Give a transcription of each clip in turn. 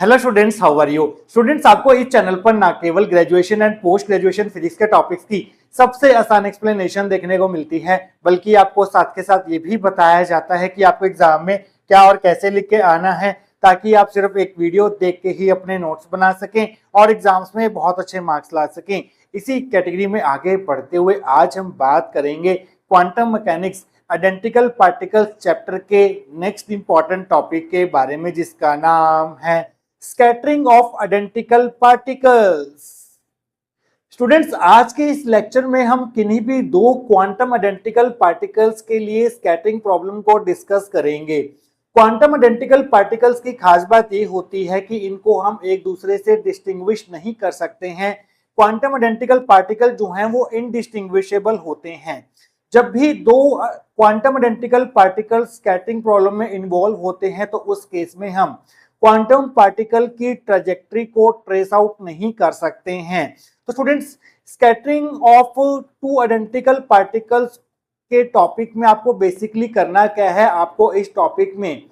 Hello students, how are you. Students, आपको इस channel पर ना केवल graduation and post graduation physics के टॉपिक्स की सबसे आसान एक्सप्लेनेशन देखने को मिलती है, बल्कि आपको साथ के साथ ये भी बताया जाता है कि आपको एग्जाम में क्या और कैसे लिख के आना है, ताकि आप सिर्फ एक वीडियो देख के ही अपने नोट्स बना सकें और एग्जाम्स में बहुत अच्छे मार्क्स ला सकें। इसी कैटेगरी में आगे बढ़ते हुए आज हम बात करेंगे quantum mechanics identical particles chapter के नेक्स्ट इंपॉर्टेंट टॉपिक के बारे में, जिसका नाम है scattering of identical particles. Students, आज के इस लेक्चर में हम किन्हीं भी दो क्वांटम आइडेंटिकल पार्टिकल्स के लिए स्कैटरिंग प्रॉब्लम को डिस्कस करेंगे। क्वांटम आइडेंटिकल पार्टिकल्स की खास बात ये होती है कि इनको हम एक दूसरे से डिस्टिंग्विश नहीं कर सकते हैं। क्वांटम आइडेंटिकल पार्टिकल जो हैं वो इनडिस्टिंग्विशेबल होते हैं। जब भी दो quantum identical particle scattering problem में इन्वॉल्व होते हैं तो उस केस में हम क्वांटम पार्टिकल की ट्रैजेक्टरी को ट्रेस आउट नहीं कर सकते हैं। तो students, scattering of two identical particles के टॉपिक में आपको बेसिकली करना क्या है, आपको इस टॉपिक में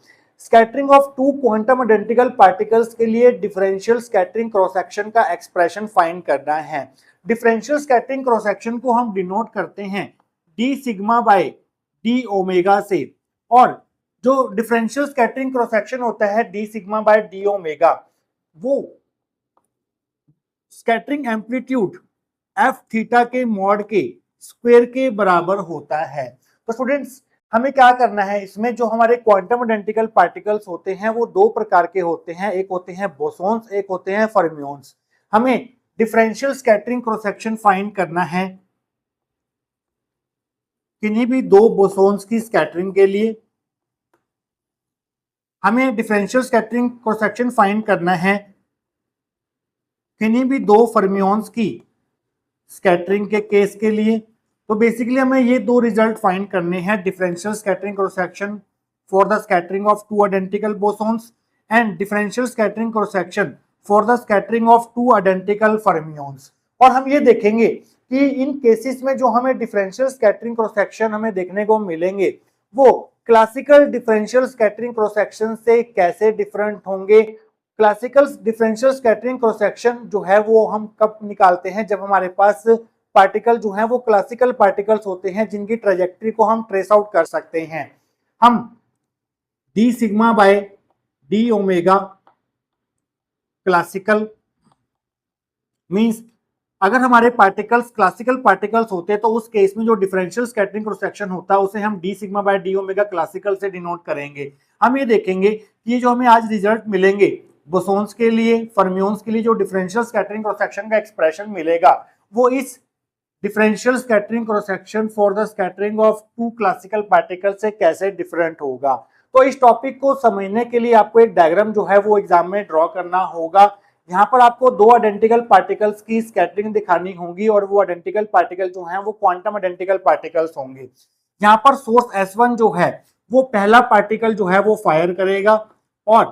scattering of two quantum identical particles के लिए डिफरेंशियल स्कैटरिंग क्रॉस सेक्शन का एक्सप्रेशन फाइंड करना है। डिफरेंशियल स्कैटरिंग क्रॉस सेक्शन को हम डिनोट करते हैं d sigma by D omega से, और जो डिफरेंशियल स्कैटरिंग क्रॉस सेक्शन होता है D sigma by D omega, वो स्कैटरिंग एम्पलीट्यूड एफ थीटा के मॉड के स्क्वायर के बराबर होता है। तो स्टूडेंट्स, हमें क्या करना है, इसमें जो हमारे क्वांटम आइडेंटिकल पार्टिकल्स होते हैं वो दो प्रकार के होते हैं, एक होते हैं बोसॉन्स, एक होते हैं फर्मियोन्स। हमें differential scattering cross section find करना है किन्हीं भी दो बोसॉन्स की स्कैटरिंग के लिए। हमें differential scattering cross section find करना है किन्हीं भी दो फर्मियोन्स की स्कैटरिंग के केस के लिए। तो बेसिकली हमें ये दो रिजल्ट फाइंड करने हैं, differential scattering cross section for the scattering of two identical bosons and differential scattering cross section for the scattering of two identical fermions. और हम ये देखेंगे कि इन केसेस में जो हमें डिफरेंशियल स्कैटरिंग क्रॉस सेक्शन हमें देखने को मिलेंगे वो classical differential scattering cross section से कैसे डिफरेंट होंगे। Classical differential scattering cross section जो है वो हम कब निकालते हैं, जब हमारे पास पार्टिकल जो है वो क्लासिकल पार्टिकल्स होते हैं जिनकी ट्रैजेक्टरी को हम ट्रेस आउट कर सकते हैं। हम D sigma by D omega classical means अगर हमारे पार्टिकल्स क्लासिकल पार्टिकल्स होते तो उस केस में जो डिफरेंशियल स्कैटरिंग क्रॉस सेक्शन होता है उसे हम D sigma by D omega classical से डिनोट करेंगे। हम ये देखेंगे कि ये जो हमें आज रिजल्ट मिलेंगे बोसॉन्स के लिए, फर्मियोन्स के लिए, जो डिफरेंशियल स्कैटरिंग क्रॉस सेक्शन का एक्सप्रेशन मिलेगा वो इस differential scattering cross section for the scattering of two classical particle से कैसे डिफरेंट होगा। तो इस टॉपिक को समझने के लिए आपको एक डायग्राम जो है वो एग्जाम में ड्रॉ करना होगा। यहाँ पर आपको दो आइडेंटिकल पार्टिकल्स की स्कैटरिंग दिखानी होगी और वो आइडेंटिकल पार्टिकल जो हैं वो क्वांटम आइडेंटिकल पार्टिकल्स होंगे। यहाँ पर सोर्स S1 जो है वो पहला पार्टिकल जो है वो फायर करेगा और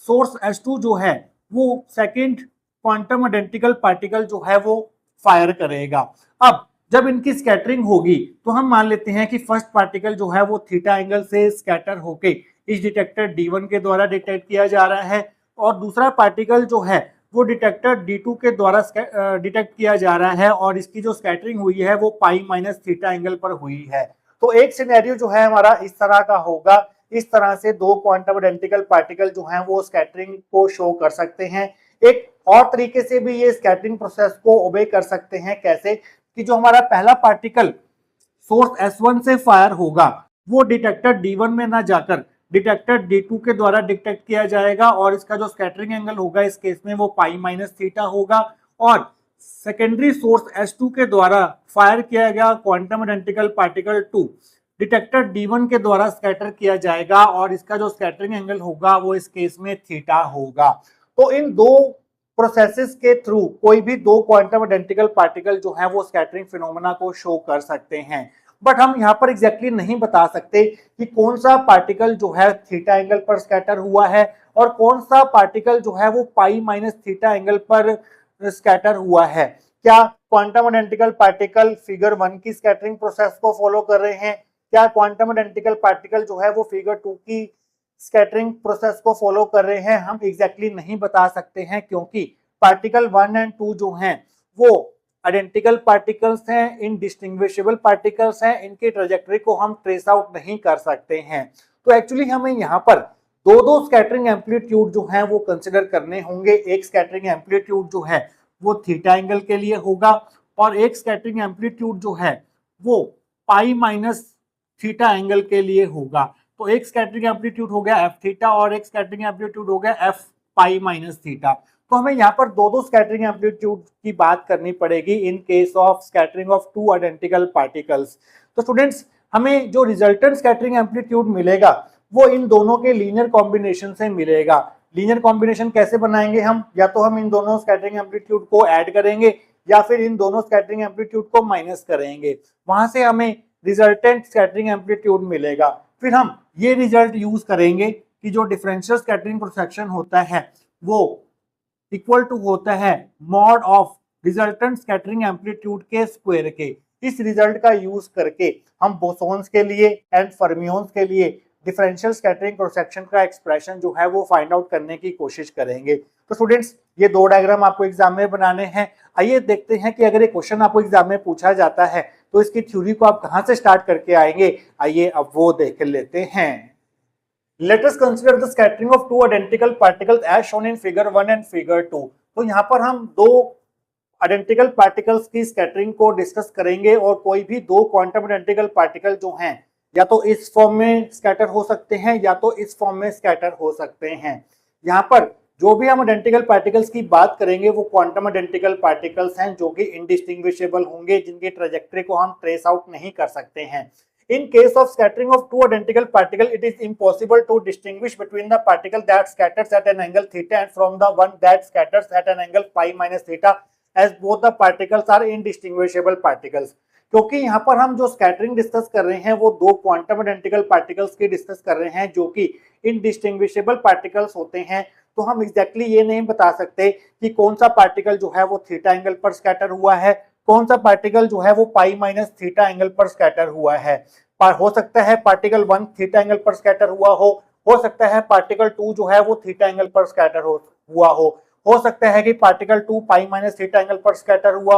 सोर्स S2 जो है वो सेकंड क्वांटम आइडेंटिकल पार्टिकल जो है वो फायर करेगा। अब जब इनकी स्कैटरिंग होगी तो हम मान लेते हैं कि फर्स्ट पार्टिकल जो है वो थीटा एंगल से स्कैटर होके इस डिटेक्टर D1 के द्वारा डिटेक्ट किया जा रहा है, और दूसरा पार्टिकल जो है वो डिटेक्टर D2 के द्वारा डिटेक्ट किया जा रहा है और इसकी जो स्कैटरिंग हुई है वो पाई माइनस थीटा एंगल पर हुई है। तो एक सिनेरियो जो है हमारा इस तरह का होगा। इस तरह से दो क्वांटम आइडेंटिकल पार्टिकल जो हैं वो स्कैटरिंग को शो कर सकते हैं। एक और तरीके से भी ये स्कैटरिंग प्रोसेस को ओबे कर सकते हैं, कैसे कि जो हमारा पहला पार्टिकल सोर्स S1 से फायर होगा वो डिटेक्टर D1 में ना जाकर डिटेक्टर D2 के द्वारा डिटेक्ट किया जाएगा और इसका जो स्कैटरिंग एंगल होगा इस केस में वो पाई माइनस थीटा होगा, और सेकेंडरी सोर्स S2 के द्वारा फायर किया गया quantum identical particle 2 detector D1 के द्वारा स्कैटर किया जाएगा और इसका जो स्कैटरिंग एंगल होगा वो इस केस में थीटा होगा। तो इन दो प्रोसेसेस के थ्रू कोई भी दो क्वांटम आइडेंटिकल पार्टिकल जो है वो स्कैटरिंग फिनोमेना को शो कर सकते हैं, बट हम यहाँ पर एग्जैक्टली नहीं बता सकते कि कौन सा पार्टिकल जो है थीटा एंगल पर स्कैटर हुआ है और कौन सा पार्टिकल जो है वो पाई माइनस थीटा एंगल पर स्कैटर हुआ है। क्या क्वांटम आइडेंटिकल पार्टिकल फिगर 1 की स्कैटरिंग प्रोसेस को फॉलो कर रहे हैं, क्या क्वांटम आइडेंटिकल पार्टिकल जो है वो फिगर 2 की स्कैटरिंग प्रोसेस को फॉलो कर रहे हैं हम एग्जैक्टली नहीं बता सकते हैं, क्योंकि पार्टिकल 1 एंड 2 जो हैं वो आइडेंटिकल पार्टिकल्स हैं, इनडिस्टिंग्विशेबल पार्टिकल्स हैं, इनकी ट्रेजेक्टरी को हम ट्रेस आउट नहीं कर सकते हैं। तो एक्चुअली हमें यहाँ पर दो दो स्कैटरिंग एम्पलीट्यूड जो है वो कंसिडर करने होंगे। एक स्कैटरिंग एम्पलीट्यूड जो है वो थीटा एंगल के लिए होगा और एक स्कैटरिंग एम्पलीट्यूड जो है वो पाई माइनस थीटा एंगल के लिए होगा। तो एक स्कैटरिंग एम्पलीट्यूड हो गया एफ थीटा और एक स्कैटरिंग एम्पलीट्यूड हो गया एफ पाई माइनस थीटा। तो हमें यहाँ पर दो दो स्कैटरिंग एम्पलीट्यूड की बात करनी पड़ेगी इन case of scattering of two identical particles. तो स्टूडेंट्स, हमें जो रिजल्टेंट स्कैटरिंग एम्पलीट्यूड मिलेगा वो इन दोनों के लीनियर कॉम्बिनेशन से मिलेगा। लीनियर कॉम्बिनेशन कैसे बनाएंगे हम? या तो हम इन दोनों स्कैटरिंग एम्पलीट्यूड को ऐड करेंगे या फिर इन दोनों स्कैटरिंग एम्पलीट्यूड को माइनस करेंगे, वहां से हमें रिजल्टेंट स्कैटरिंग एम्पलीट्यूड मिलेगा। फिर हम ये रिजल्ट यूज करेंगे कि जो डिफरेंशियल स्कैटरिंग प्रोसेक्शन होता है वो इक्वल टू होता है mod of resultant scattering amplitude के स्क्वायर के। इस रिजल्ट का यूज करके हम बोसोन्स के लिए एंड फर्मियोन्स के लिए डिफरेंशियल स्कैटरिंग प्रोसेक्शन का एक्सप्रेशन जो है वो फाइंड आउट करने की कोशिश करेंगे। तो स्टूडेंट्स, ये दो डायग्राम आपको एग्जाम में बनाने हैं। आइए देखते हैं कि अगर ये क्वेश्चन आपको एग्जाम में पूछा जाता है तो इसकी थ्योरी को आप कहां से स्टार्ट करके आएंगे, आइए अब वो देख लेते हैं। Let us consider the scattering of two identical particles as shown in figure 1 and figure 2। तो यहाँ पर हम दो आइडेंटिकल पार्टिकल्स की स्कैटरिंग को डिस्कस करेंगे और कोई भी दो क्वांटम आइडेंटिकल पार्टिकल जो हैं या तो इस फॉर्म में स्कैटर हो सकते हैं या तो इस फॉर्म में स्कैटर हो सकते हैं। यहाँ पर जो भी हम आइडेंटिकल पार्टिकल्स की बात करेंगे वो क्वांटम आइडेंटिकल पार्टिकल्स हैं जो कि इंडिस्टिंग्विशेबल होंगे, जिनकी ट्रेजेक्टरी को हम ट्रेस आउट नहीं कर सकते हैं। In case of scattering of two identical particles, it is impossible to distinguish between the particle that scatters at an angle theta and from the one that scatters at an angle pi minus theta, as both the particles are indistinguishable particles। क्योंकि यहाँ पर हम जो scattering discuss कर रहे हैं वो दो क्वांटम आइडेंटिकल पार्टिकल्स की डिस्कस कर रहे हैं जो कि इनडिस्टिंग्विशेबल पार्टिकल्स होते हैं। तो हम एग्जैक्टली ये नहीं बता सकते कि कौन सा पार्टिकल जो है वो थीटा एंगल पर स्कैटर हुआ है, कौन सा पार्टिकल जो है वो पाई माइनस थीटा एंगल पर स्कैटर हुआ है। हो सकता है पार्टिकल 1 थीटा एंगल पर स्कैटर हुआ हो सकता है पार्टिकल 2 जो है वो थीटा एंगल पर स्कैटर हुआ हो सकता है कि पार्टिकल 2 पाई माइनस थीटा एंगल पर स्कैटर हुआ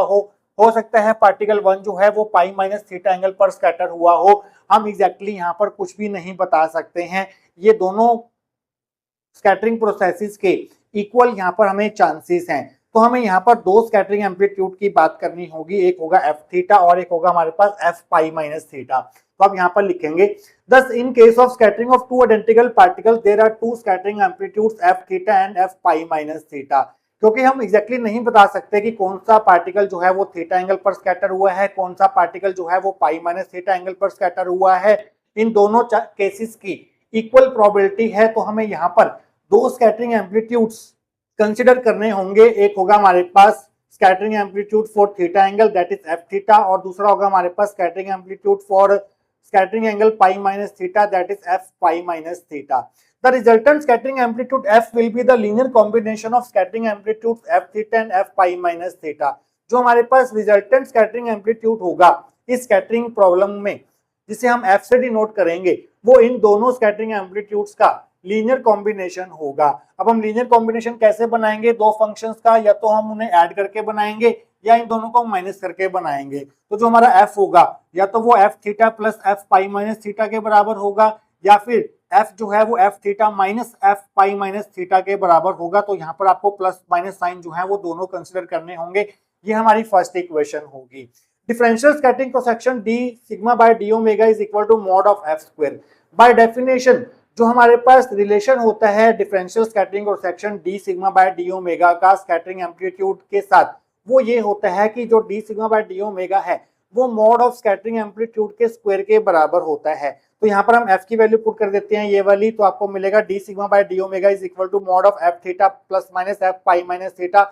हो सकता है पार्टिकल 1 जो है वो पाई माइनस थीटा एंगल पर स्कैटर हुआ हो। हम एग्जैक्टली यहाँ पर कुछ भी नहीं बता सकते हैं। ये दोनों स्कैटरिंग प्रोसेसेस के इक्वल यहाँ पर हमें चांसेस हैं। तो हमें यहाँ पर दो स्कैटरिंग एम्पलीट्यूड की बात करनी होगी, एक होगा एफ थीटा और एक होगा हमारे पास एफ पाई माइनस थीटा। तो आप यहाँ पर लिखेंगे thus in case of scattering of two identical particles there are two scattering amplitudes f theta and f pi minus theta। क्योंकि हम एग्जैक्टली नहीं बता सकते कि कौन सा पार्टिकल जो है वो थीटा एंगल पर स्कैटर हुआ है, कौन सा पार्टिकल जो है वो पाई माइनस थीटा एंगल पर स्कैटर हुआ है। इन दोनों केसेस की इक्वल प्रोबेबिलिटी है। तो हमें यहाँ पर दो स्कैटरिंग एम्पलीट्यूड्स कंसिडर करने होंगे। एक होगा हमारे पास scattering amplitude for theta angle that is F theta और दूसरा होगा हमारे पास scattering amplitude for scattering angle pi minus theta that is f pi minus theta। The resultant scattering amplitude f will be the linear combination of scattering amplitudes f theta and f pi minus theta। जो हमारे पास resultant scattering amplitude होगा इस scattering problem में, जिसे हम f से denote करेंगे, वो इन दोनों scattering amplitudes का लीनियर कॉम्बिनेशन होगा। अब हम लीनियर कॉम्बिनेशन कैसे बनाएंगे दो फंक्शंस का? या तो हम उन्हें ऐड करके बनाएंगे या इन दोनों को माइनस करके बनाएंगे। तो जो हमारा f होगा या तो वो f theta plus f pi minus theta के बराबर होगा या फिर f जो है वो f theta minus f pi minus theta के बराबर होगा। तो यहाँ पर आपको प्लस माइनस साइन जो है वो दोनों कंसिडर करने होंगे। ये हमारी फर्स्ट इक्वेशन होगी। Differential scattering cross section d sigma by d omega is equal to mod of f square. By definition जो हमारे पास रिलेशन होता है differential scattering cross section d sigma by d omega का स्कैटरिंग एम्पलीट्यूड के साथ, वो ये होता है कि जो d sigma by d omega है वो मॉड ऑफ स्कैटरिंग एम्पलीट्यूड के स्क्वायर के बराबर होता है। तो यहाँ पर हम f की वैल्यू पुट कर देते हैं ये वाली, तो आपको मिलेगा d sigma by d omega is equal to mod of f theta plus minus f pi minus theta,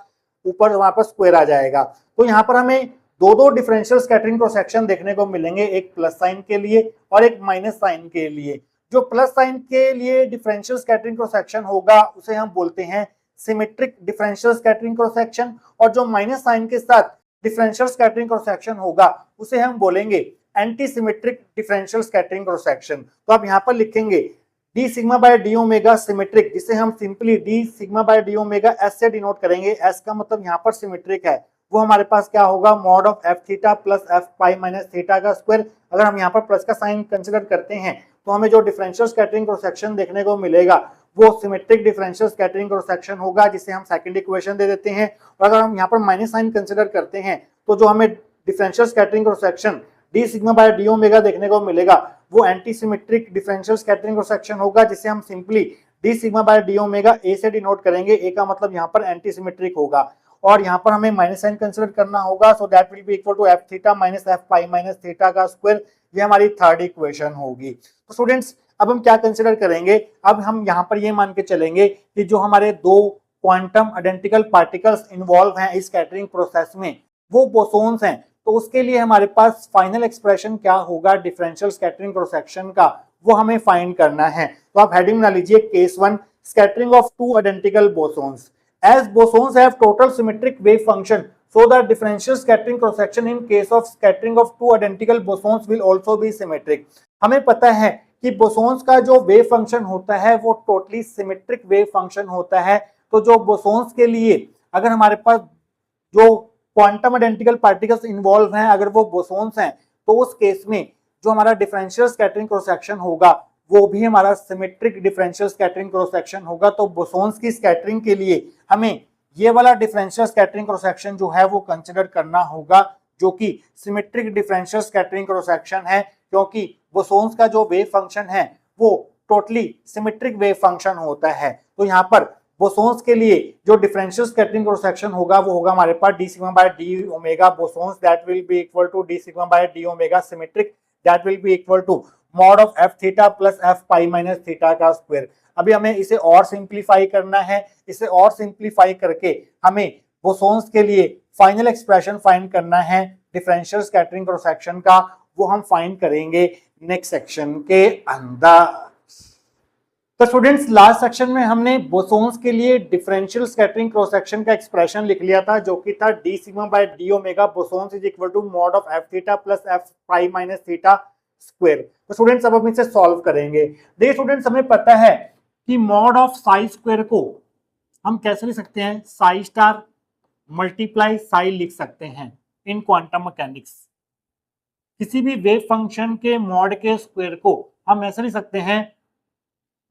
ऊपर वहां पर स्क्वायर आ जाएगा। तो यहाँ पर हमें दो डिफरेंशियल स्कैटरिंग क्रॉस सेक्शन देखने को मिलेंगे, एक प्लस साइन के लिए और एक माइनस साइन के लिए। जो प्लस साइन के लिए डिफरेंशियल स्कैटरिंग क्रॉस सेक्शन होगा उसे हम बोलते हैं symmetric differential scattering cross section, और जो माइनस साइन के साथ डिफरेंशियल स्कैटरिंग क्रॉस सेक्शन होगा उसे हम बोलेंगे anti symmetric differential scattering cross section. तो आप यहाँ पर लिखेंगे D sigma by D omega symmetric, जिसे हम simply D sigma by D omega S से डिनोट करेंगे। एस का मतलब यहाँ पर सिमेट्रिक है, वो हमारे पास क्या होगा, mod of F theta plus F pi minus theta का स्क्वायर। अगर हम यहाँ पर प्लस का साइन कंसिडर करते हैं तो हमें जो डिफरेंशियल स्कैटरिंग क्रॉस सेक्शन देखने को मिलेगा वो symmetric differential scattering cross section होगा, जिसे हम सेकंड इक्वेशन दे देते हैं। और अगर हम यहाँ पर माइनस साइन कंसिडर करते हैं तो जो हमें differential scattering cross section d sigma by D omega देखने को मिलेगा वो anti symmetric differential scattering cross section होगा, जिसे हम simply D sigma by D omega A से डिनोट करेंगे। ए का मतलब यहाँ पर एंटी सिमेट्रिक होगा और यहाँ पर हमें माइनस साइन कंसिडर करना होगा, so that will be equal to F theta minus F pi minus theta का स्क्वायर। ये हमारी थर्ड इक्वेशन होगी। तो स्टूडेंट्स अब हम क्या कंसिडर करेंगे, अब हम यहाँ पर ये मान के चलेंगे कि जो हमारे दो क्वांटम आइडेंटिकल पार्टिकल्स इन्वॉल्व हैं इस स्कैटरिंग प्रोसेस में वो बोसोन्स हैं। तो उसके लिए हमारे पास फाइनल एक्सप्रेशन क्या होगा डिफरेंशियल स्कैटरिंग क्रॉस सेक्शन का, वो हमें फाइंड करना है। तो आप हेडिंग बना लीजिए case 1, scattering of two identical bosons. As bosons have total symmetric wave function, so the differential scattering cross section in case of scattering of two identical bosons will also be symmetric। हमें पता है कि bosons का जो wave function होता है वो totally symmetric wave function होता है। तो जो बोसोन्स के लिए अगर हमारे पास जो क्वांटम आइडेंटिकल पार्टिकल्स इन्वॉल्व हैं अगर वो बोसोन्स हैं तो उस केस में जो हमारा डिफरेंशियल स्कैटरिंग क्रॉस सेक्शन होगा वो भी हमारा symmetric differential scattering cross section होगा। तो बोसोन्स की स्कैटरिंग के लिए हमें ये वाला डिफरेंशियल स्कैटरिंग क्रॉस सेक्शन जो है वो कंसिडर करना होगा, जो कि symmetric differential scattering cross section है, क्योंकि बोसोन्स का जो वेव फंक्शन है वो टोटली सिमेट्रिक वेव फंक्शन होता है। तो यहाँ पर बोसोन्स के लिए जो डिफरेंशियल स्कैटरिंग क्रॉस सेक्शन होगा वो होगा हमारे पास D sigma by D omega bosons, that will be equal to D sigma by D omega symmetric, that will be equal to mod of F theta plus F pi minus theta का square. अभी हमें इसे और simplify करना है। इसे और simplify करके हमें बोसोन्स के लिए फाइनल एक्सप्रेशन फाइंड करना है डिफरेंशियल स्कैटरिंग क्रॉस सेक्शन का, वो हम फाइंड करेंगे नेक्स्ट सेक्शन के अंदर। तो स्टूडेंट्स लास्ट सेक्शन में हमने बोसोन्स के लिए डिफरेंशियल स्कैटरिंग क्रॉस सेक्शन का एक्सप्रेशन लिख लिया था, जो कि था D sigma by D omega bosons is equal to mod of F theta plus F pi minus theta square. तो स्टूडेंट्स अब हम इसे सॉल्व करेंगे। देखिए स्टूडेंट्स हमें पता है कि मॉड ऑफ साई स्क्वायर को हम कैसे लिख सकते हैं, साई स्टार मल्टीप्लाई साई लिख सकते हैं इन क्वांटम मैकेनिक्स। किसी भी वेव फंक्शन के मॉड के स्क्वायर को हम ऐसे लिख सकते हैं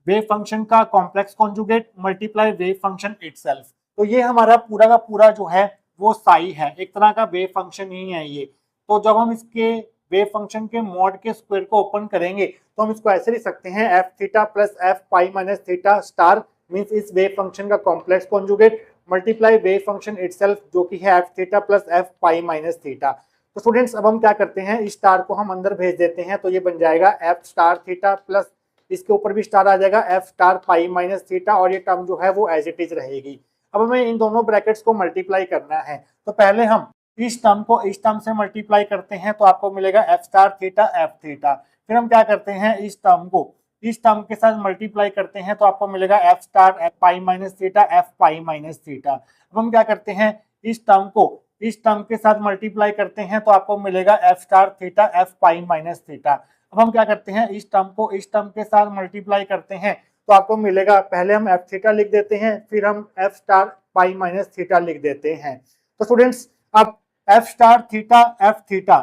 वेव फंक्शन का complex conjugate multiply wave function itself. तो ये हमारा पूरा का पूरा जो है वो साई है, एक तरह का वेव फंक्शन ही है ये। तो जब हम इसके वेव फंक्शन के मॉड के स्क्वायर को ओपन करेंगे तो हम इसको ऐसे लिख सकते हैं F theta plus F pi minus theta star means इस वेव फंक्शन का complex conjugate multiply wave function itself जो कि है F theta plus F pi minus theta. तो स्टूडेंट्स अब हम क्या करते हैं, इस स्टार को हम अंदर भेज देते हैं, तो ये बन जाएगा एफ स्टार थीटा प्लस इसके ऊपर भी स्टार आ जाएगा F star pi minus theta, और ये टर्म जो है वो एज इट इज रहेगी। अब हमें इन दोनों ब्रैकेट्स को मल्टीप्लाई करना है। तो पहले हम इस टर्म को इस टर्म से मल्टीप्लाई करते हैं तो आपको मिलेगा F star theta F theta. फिर हम क्या करते हैं, इस टर्म को इस टर्म के साथ मल्टीप्लाई करते हैं तो आपको मिलेगा F star F pi minus theta F pi minus theta. अब हम क्या करते हैं, इस टर्म को इस टर्म के साथ मल्टीप्लाई करते हैं तो आपको मिलेगा F star theta F pi minus theta. अब हम क्या करते हैं, इस टर्म को इस टर्म के साथ मल्टीप्लाई करते हैं तो आपको मिलेगा, पहले हम एफ थीटा लिख देते हैं फिर हम F star pi minus theta लिख देते हैं। तो स्टूडेंट्स अब F star theta F theta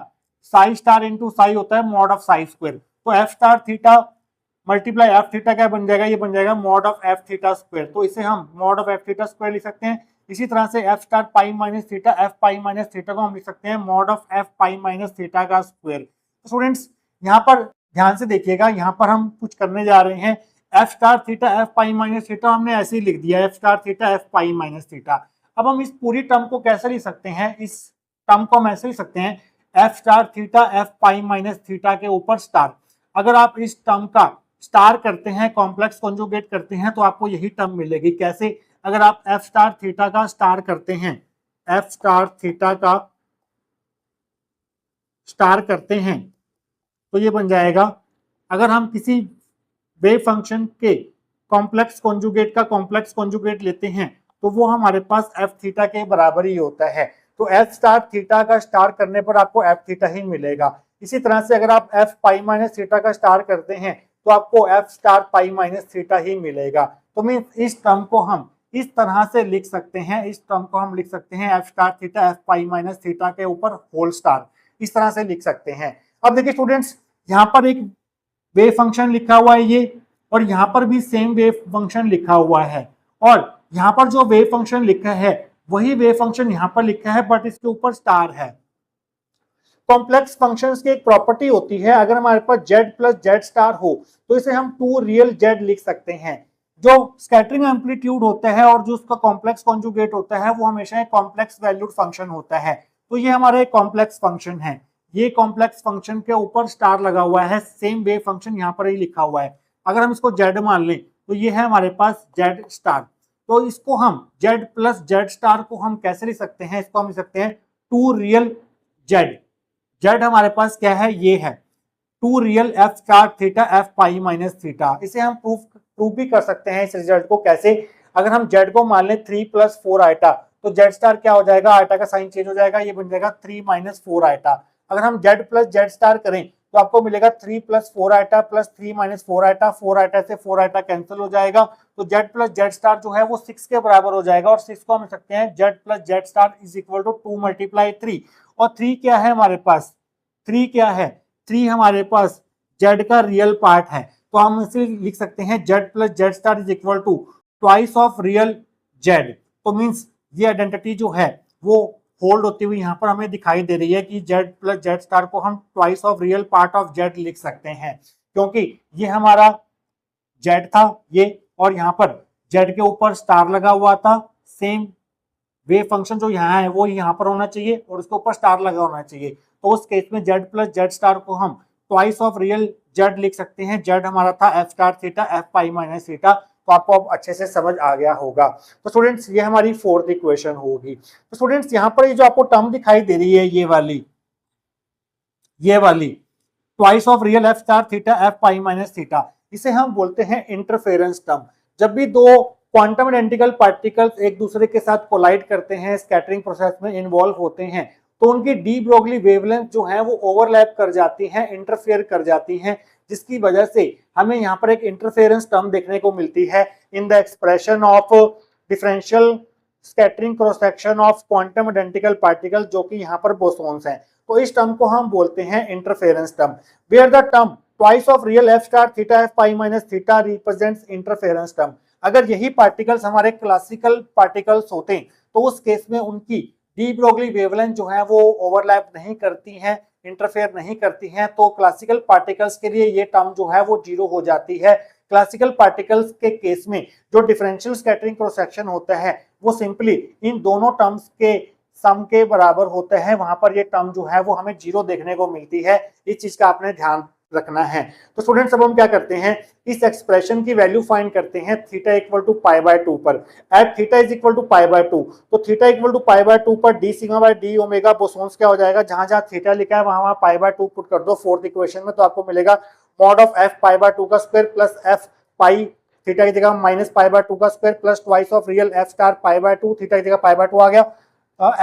Sai star into Sai होता है मॉड ऑफ साई स्क्वायर। तो F star theta multiply F theta क्या बन जाएगा, ये बन जाएगा mod of F theta square. तो इसे हम mod of F theta square लिख सकते हैं। इसी तरह से F star pi minus theta F pi minus theta को हम लिख सकते हैं mod of F pi minus theta का स्क्वायर। तो स्टूडेंट्स यहाँ पर ध्यान से देखिएगा, यहाँ पर हम कुछ करने जा रहे हैं। F star theta F pi minus theta हमने ऐसे ही लिख दिया, F star theta F pi minus theta. अब हम इस पूरी टर्म को कैसे लिख सकते हैं, इस टर्म को हम ऐसे लिख सकते हैं F star theta F pi minus theta के ऊपर स्टार। अगर आप इस टर्म का स्टार करते हैं कॉम्प्लेक्स कॉन्जुगेट करते हैं तो आपको यही टर्म मिलेगी। कैसे, अगर आप एफ स्टार थीटा का स्टार करते हैं, एफ स्टार थीटा का स्टार करते हैं तो ये बन जाएगा, अगर हम किसी वेव फंक्शन के कॉम्प्लेक्स कॉन्जुगेट का कॉम्प्लेक्स कॉन्जुगेट लेते हैं तो वो हमारे पास एफ थीटा के बराबर ही होता है। तो एफ स्टार थीटा का स्टार करने पर आपको एफ थीटा ही मिलेगा। इसी तरह से अगर आप एफ पाई माइनस थीटा का स्टार करते हैं तो आपको F star pi minus theta ही मिलेगा। तो मीन इस टर्म को हम इस तरह से लिख सकते हैं, इस टर्म को हम लिख सकते हैं F star theta F pi minus theta के ऊपर होल स्टार, इस तरह से लिख सकते हैं। अब देखिए स्टूडेंट्स, यहाँ पर एक वेव फंक्शन लिखा हुआ है ये, और यहाँ पर भी सेम वेव फंक्शन लिखा हुआ है, और यहाँ पर जो वेव फंक्शन लिखा है वही वेव फंक्शन यहाँ पर लिखा है, बट इसके ऊपर स्टार है। कॉम्प्लेक्स फंक्शंस की एक प्रॉपर्टी होती है, अगर हमारे पास z प्लस जेड स्टार हो तो इसे हम 2 रियल z लिख सकते हैं। जो स्कैटरिंग एम्पलीट्यूड होता है और जो उसका कॉम्प्लेक्स कॉन्जुगेट होता है वो हमेशा एक कॉम्प्लेक्स वैल्यूड फंक्शन होता है। तो ये हमारा एक कॉम्प्लेक्स फंक्शन है, ये कॉम्प्लेक्स फंक्शन के ऊपर स्टार लगा हुआ है, सेम वेव फंक्शन यहाँ पर ही लिखा हुआ है। अगर हम इसको z मान लें तो ये है हमारे पास z स्टार। तो इसको हम z प्लस जेड स्टार को हम कैसे लिख सकते हैं, इसको हम लिख सकते हैं 2 रियल z। z हमारे पास क्या है, ये है 2 real F star theta F pi minus theta. इसे हम प्रूफ भी कर सकते हैं इस रिजल्ट को। कैसे, अगर हम z को मान लें 3 प्लस 4 आइटा तो z स्टार क्या हो जाएगा, आइटा का साइन चेंज हो जाएगा, ये बन जाएगा 3 माइनस 4 आइटा। अगर हम z प्लस जेड स्टार करें तो आपको मिलेगा 3 plus 4 iota plus 3 minus 4 iota, 4 iota से 4 आइटा कैंसिल हो जाएगा, तो z प्लस जेड स्टार जो है वो 6 के बराबर हो जाएगा। और 6 को हम लिख सकते हैं z plus Z star is equal to 2 multiply 3। और 3 क्या है हमारे पास, 3 क्या है, 3 हमारे पास z का रियल पार्ट है, तो हम इसे लिख सकते हैं z plus Z star is equal to twice of real z। तो मींस ये आइडेंटिटी जो है वो होल्ड होती हुई यहाँ पर हमें दिखाई दे रही है कि z प्लस जेड स्टार को हम twice of real part of z लिख सकते हैं, क्योंकि ये हमारा z था ये, और यहाँ पर z के ऊपर स्टार लगा हुआ था। सेम वेव फंक्शन जो यहाँ है वो यहाँ पर होना चाहिए और उसके ऊपर स्टार लगा होना चाहिए। तो उस केस में z प्लस जेड स्टार को हम ट्वाइस ऑफ रियल z लिख सकते हैं। z हमारा था F star theta F pi minus theta. तो आपको अब अच्छे से समझ आ गया होगा। तो स्टूडेंट्स ये हमारी फोर्थ इक्वेशन होगी। तो स्टूडेंट्स यहाँ पर ये जो आपको टर्म दिखाई दे रही है ये वाली twice of real F star theta F pi minus theta, इसे हम बोलते हैं इंटरफेरेंस टर्म। जब भी दो क्वांटम आइडेंटिकल पार्टिकल्स एक दूसरे के साथ कोलाइड करते हैं, स्कैटरिंग प्रोसेस में इन्वॉल्व होते हैं, तो उनकी डी ब्रोगली वेवलेंथ जो है वो ओवरलैप कर जाती है, इंटरफेयर कर जाती है, जिसकी वजह से हमें यहाँ पर एक इंटरफेरेंस टर्म देखने को मिलती है in the expression of differential scattering cross section of quantum identical particle, जो कि यहाँ पर बोसोन्स हैं। तो इस टर्म को हम बोलते हैं interference term, where the term twice of real F star theta F pi minus theta represents interference term. अगर यही पार्टिकल्स हमारे क्लासिकल पार्टिकल्स होते तो उस केस में उनकी डी ब्रोगली वेवलेंथ जो है वो ओवरलैप नहीं करती हैं, इंटरफेयर नहीं करती हैं, तो क्लासिकल पार्टिकल्स के लिए ये टर्म जो है वो जीरो हो जाती है। क्लासिकल पार्टिकल्स के केस में जो डिफरेंशियल स्कैटरिंग क्रॉस सेक्शन होता है वो सिंपली इन दोनों टर्म्स के सम के बराबर होता है, वहां पर ये टर्म जो है वो हमें जीरो देखने को मिलती है। इस चीज का आपने ध्यान रखना है। तो स्टूडेंट्स अब हम क्या करते हैं, इस एक्सप्रेशन की वैल्यू फाइंड करते हैं theta equal to pi by 2 पर। At theta is equal to pi by 2, तो theta equal to pi by 2 पर D sigma by D omega bosons क्या हो जाएगा, जहां जहां थीटा लिखा है वहां पाई बाय 2 पुट कर दो फोर्थ इक्वेशन में, तो आपको मिलेगा mod of F pi by 2 का स्क्वायर प्लस एफ पाई थीटा की जगह माइनस पाई बाय 2 का square plus twice of real F star pi by 2, theta की जगह पाई बाय 2 आ गया,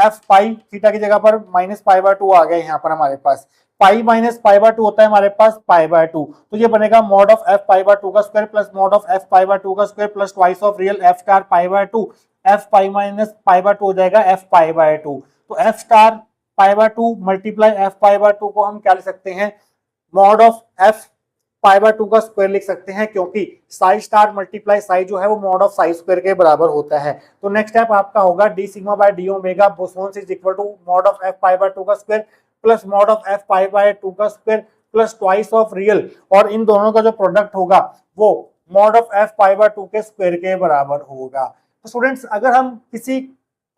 एफ पाई थीटा की जगह पर माइनस पाई बाय 2 आ गया। यहाँ पर हमारे पास पाई माइनस पाई बाय 2 होता है हमारे पास पाई बाय 2, तो ये बनेगा mod of F pi by 2 का square plus mod of F pi by 2 का square plus twice of real F star pi by 2, F pi minus pi by 2 हो जाएगा एफ पाई बाय 2। तो F star pi by 2 multiply F pi by 2 को हम क्या लिख सकते हैं, mod of F pi by 2 का स्क्वायर लिख सकते हैं, क्योंकि साई स्टार मल्टीप्लाई साई जो है वो मॉड ऑफ साई स्क्वायर के बराबर होता है। तो नेक्स्ट स्टेप आपका होगा D sigma by D omega bosons is equal to mod of F pi by 2 का square plus mod of F pi by 2 का square plus twice of real, और इन दोनों का जो प्रोडक्ट होगा वो mod of F pi by 2 के स्क्वायर के बराबर होगा। तो स्टूडेंट्स अगर हम किसी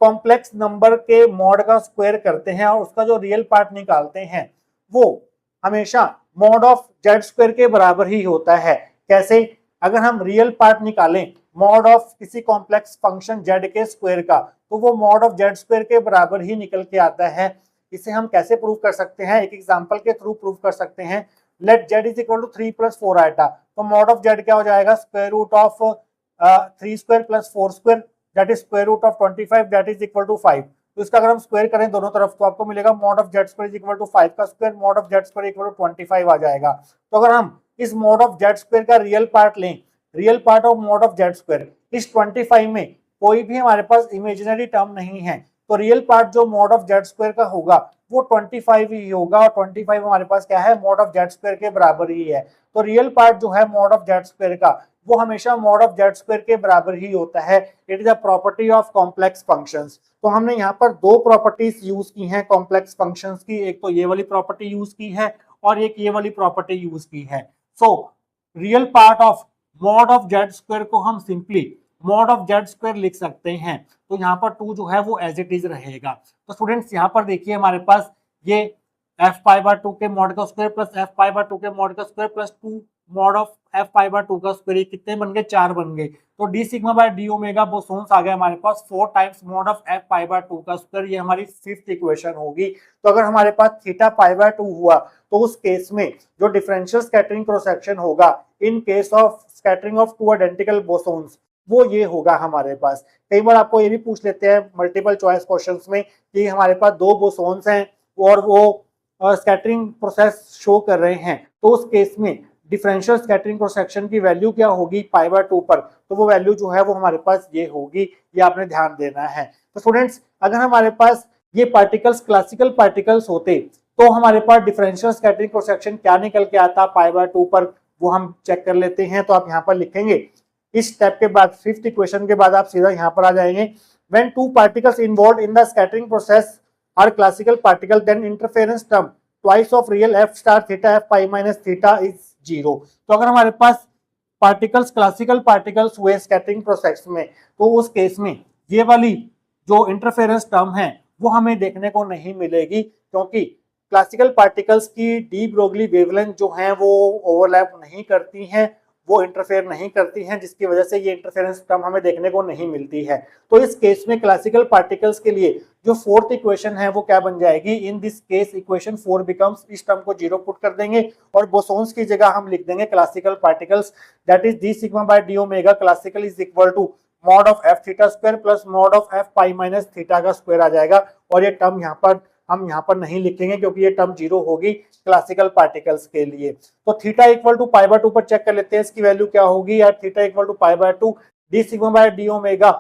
कॉम्प्लेक्स नंबर के मॉड का स्क्वायर करते हैं और उसका जो रियल पार्ट निकालते हैं वो हमेशा मॉड ऑफ जेड स्क्वायर के बराबर ही होता है। कैसे, अगर हम रियल पार्ट निकालें मॉड ऑफ किसी कॉम्प्लेक्स फंक्शन जेड के स्क्वायर का, तो वो मॉड ऑफ जेड स्क्वायर के बराबर ही निकल के आता है। इसे हम कैसे प्रूव कर सकते हैं, एक एग्जांपल के थ्रू प्रूव कर सकते हैं। Let Z is equal to 3 plus 4 iota, तो मॉड ऑफ जेड क्या हो जाएगा, square root of 3 square plus 4 square that is square root of 25 that is equal to 5। तो इसका अगर हम स्क्वायर करें दोनों तरफ तो आपको मिलेगा mod of Z square is equal to 5 का square, mod of Z square equal to 25 आ जाएगा। तो अगर हम इस मॉड ऑफ जेड स्क्वायर का रियल पार्ट लें, real part of mod of Z square, इस 25 में कोई भी हमारे पास इमेजिनरी टर्म नहीं है, तो रियल पार्ट जो मॉड ऑफ जेड स्क्वायर का होगा वो 25 ही होगा, और 25 हमारे पास क्या है, मॉड ऑफ जेड स्क्वायर के बराबर ही है। तो रियल पार्ट जो है मॉड ऑफ जेड स्क्वायर का वो हमेशा मॉड ऑफ जेड स्क्वायर के बराबर ही होता है। It is a property of complex functions. तो हमने यहाँ पर दो प्रॉपर्टीज यूज की हैं कॉम्प्लेक्स फंक्शंस की, एक तो ये वाली प्रॉपर्टी यूज की है और एक ये वाली प्रॉपर्टी यूज की है। So real part of mod of Z square को हम simply mod of Z square लिख सकते हैं। तो यहाँ पर 2 जो है वो एज इट इज रहेगा। तो स्टूडेंट्स यहाँ पर देखिए हमारे पास ये एफ पाई बार 2 के मॉड का square plus F pi bar 2 के मॉड का square plus 2 mod of F pi bar 2 का स्क्वायर, कितने बन गए, 4 बन गए। तो D sigma by D omega bosons आ गया हमारे पास 4 times mod of F pi bar 2 का स्क्वायर। ये हमारी 5th इक्वेशन होगी। तो अगर हमारे पास थीटा पाई बार 2 हुआ तो उस केस में जो डिफरेंशियल स्कैटरिंग क्रॉस सेक्शन होगा in case of scattering of 2 identical bosons वो ये होगा हमारे पास। कई बार आपको ये भी पूछ लेते हैं मल्टीपल चॉइस क्वेश्चंस में कि हमारे पास 2 बोसोन्स हैं और वो स्कैटरिंग प्रोसेस शो कर रहे हैं, तो उस केस में डिफरेंशियल स्कैटरिंग क्रॉस सेक्शन की वैल्यू क्या होगी पाई बार 2 पर, तो वो वैल्यू जो है वो हमारे पास ये होगी। ये आपने ध्यान देना है। तो स्टूडेंट्स अगर हमारे पास ये पार्टिकल्स क्लासिकल पार्टिकल्स होते तो हमारे पास डिफरेंशियल स्कैटरिंग क्रॉस सेक्शन क्या निकल के आता पाई बार 2 पर, वो हम चेक कर लेते हैं। तो आप यहाँ पर लिखेंगे इस स्टेप के बाद 5th इक्वेशन के बाद आप सीधा यहाँ पर आ जाएंगे। When 2 particles involved in the scattering process are classical particle then interference term twice of real F star theta F pi minus theta is 0। तो अगर हमारे पास पार्टिकल्स क्लासिकल पार्टिकल्स हुए स्कैटरिंग प्रोसेस में तो उस केस में ये वाली जो इंटरफेरेंस टर्म है वो हमें देखने को नहीं मिलेगी, क्योंकि क्लासिकल पार्टिकल्स की डी ब्रोगली वेवलेंथ जो है वो ओवरलैप नहीं करती हैं, वो इंटरफेयर नहीं करती हैं, जिसकी वजह से ये इंटरफेरेंस टर्म हमें देखने को नहीं मिलती है। तो इस केस में क्लासिकल पार्टिकल्स के लिए जो 4th इक्वेशन है वो क्या बन जाएगी, in this case equation 4 becomes, इस टर्म को 0 पुट कर देंगे और बोसोन्स की जगह हम लिख देंगे classical particles, that is D sigma by D omega classical is equal to mod of F theta square plus mod of F pi minus theta का स्क्वायर आ जाएगा। और ये टर्म यहाँ पर हम यहाँ पर नहीं लिखेंगे क्योंकि ये टर्म 0 होगी क्लासिकल पार्टिकल्स के लिए। तो theta equal to pi by 2 पर चेक कर लेते हैं इसकी वैल्यू क्या होगी यार। Theta equal to pi by 2 d sigma by D omega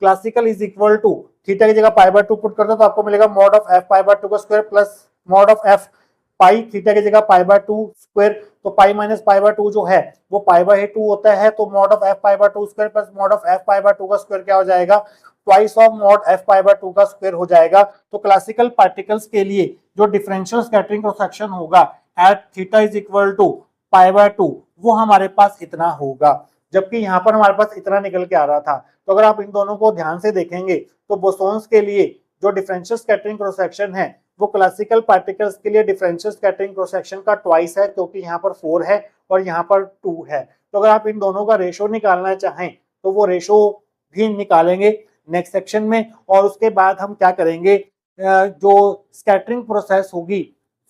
classical is equal to, theta की जगह पाई बाय 2 पुट करते हैं तो आपको मिलेगा mod of F pi by 2 का square plus mod of F pi, theta की जगह पाई बाय 2 स्क्वायर, तो पाई माइनस पाई बाय 2 जो है वो पाई बाय 2 होता है। तो mod of F pi by 2 square plus mod of F pi by 2 का स्क्वायर क्या हो जाएगा, twice of mod F pi by 2 का स्क्वायर हो जाएगा। तो क्लासिकल पार्टिकल्स के लिए जो डिफरेंशियल स्कैटरिंग क्रॉस सेक्शन होगा at theta is equal to pi by 2 वो हमारे पास इतना होगा, जबकि यहाँ पर हमारे पास इतना निकल के आ रहा था। तो अगर आप इन दोनों को ध्यान से देखेंगे तो बोसोन्स के लिए जो डिफरेंशियल स्कैटरिंग क्रॉस सेक्शन है वो क्लासिकल पार्टिकल्स के लिए डिफरेंशियल स्कैटरिंग क्रॉस सेक्शन का ट्वाइस है, क्योंकि यहाँ पर 4 है और यहाँ पर 2 है। तो अगर आप इन दोनों का रेशो निकालना चाहें तो वो रेशो भी निकालेंगे नेक्स्ट सेक्शन में। और उसके बाद हम क्या करेंगे, जो स्कैटरिंग प्रोसेस होगी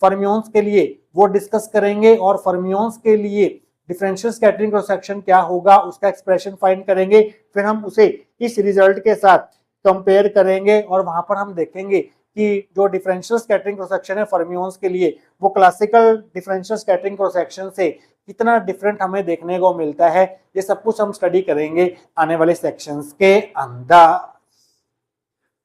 फर्मियोन्स के लिए वो डिस्कस करेंगे, और फर्मियोन्स के लिए डिफरेंशियल स्कैटरिंग क्रॉस सेक्शन क्या होगा उसका एक्सप्रेशन फाइंड करेंगे। फिर हम उसे इस रिजल्ट के साथ कंपेयर करेंगे और वहां पर हम देखेंगे कि जो डिफरेंशियल स्कैटरिंग क्रॉस सेक्शन है फर्मियोन्स के लिए वो classical differential scattering cross section से कितना डिफरेंट हमें देखने को मिलता है। ये सब कुछ हम स्टडी करेंगे आने वाले सेक्शंस के अंदर।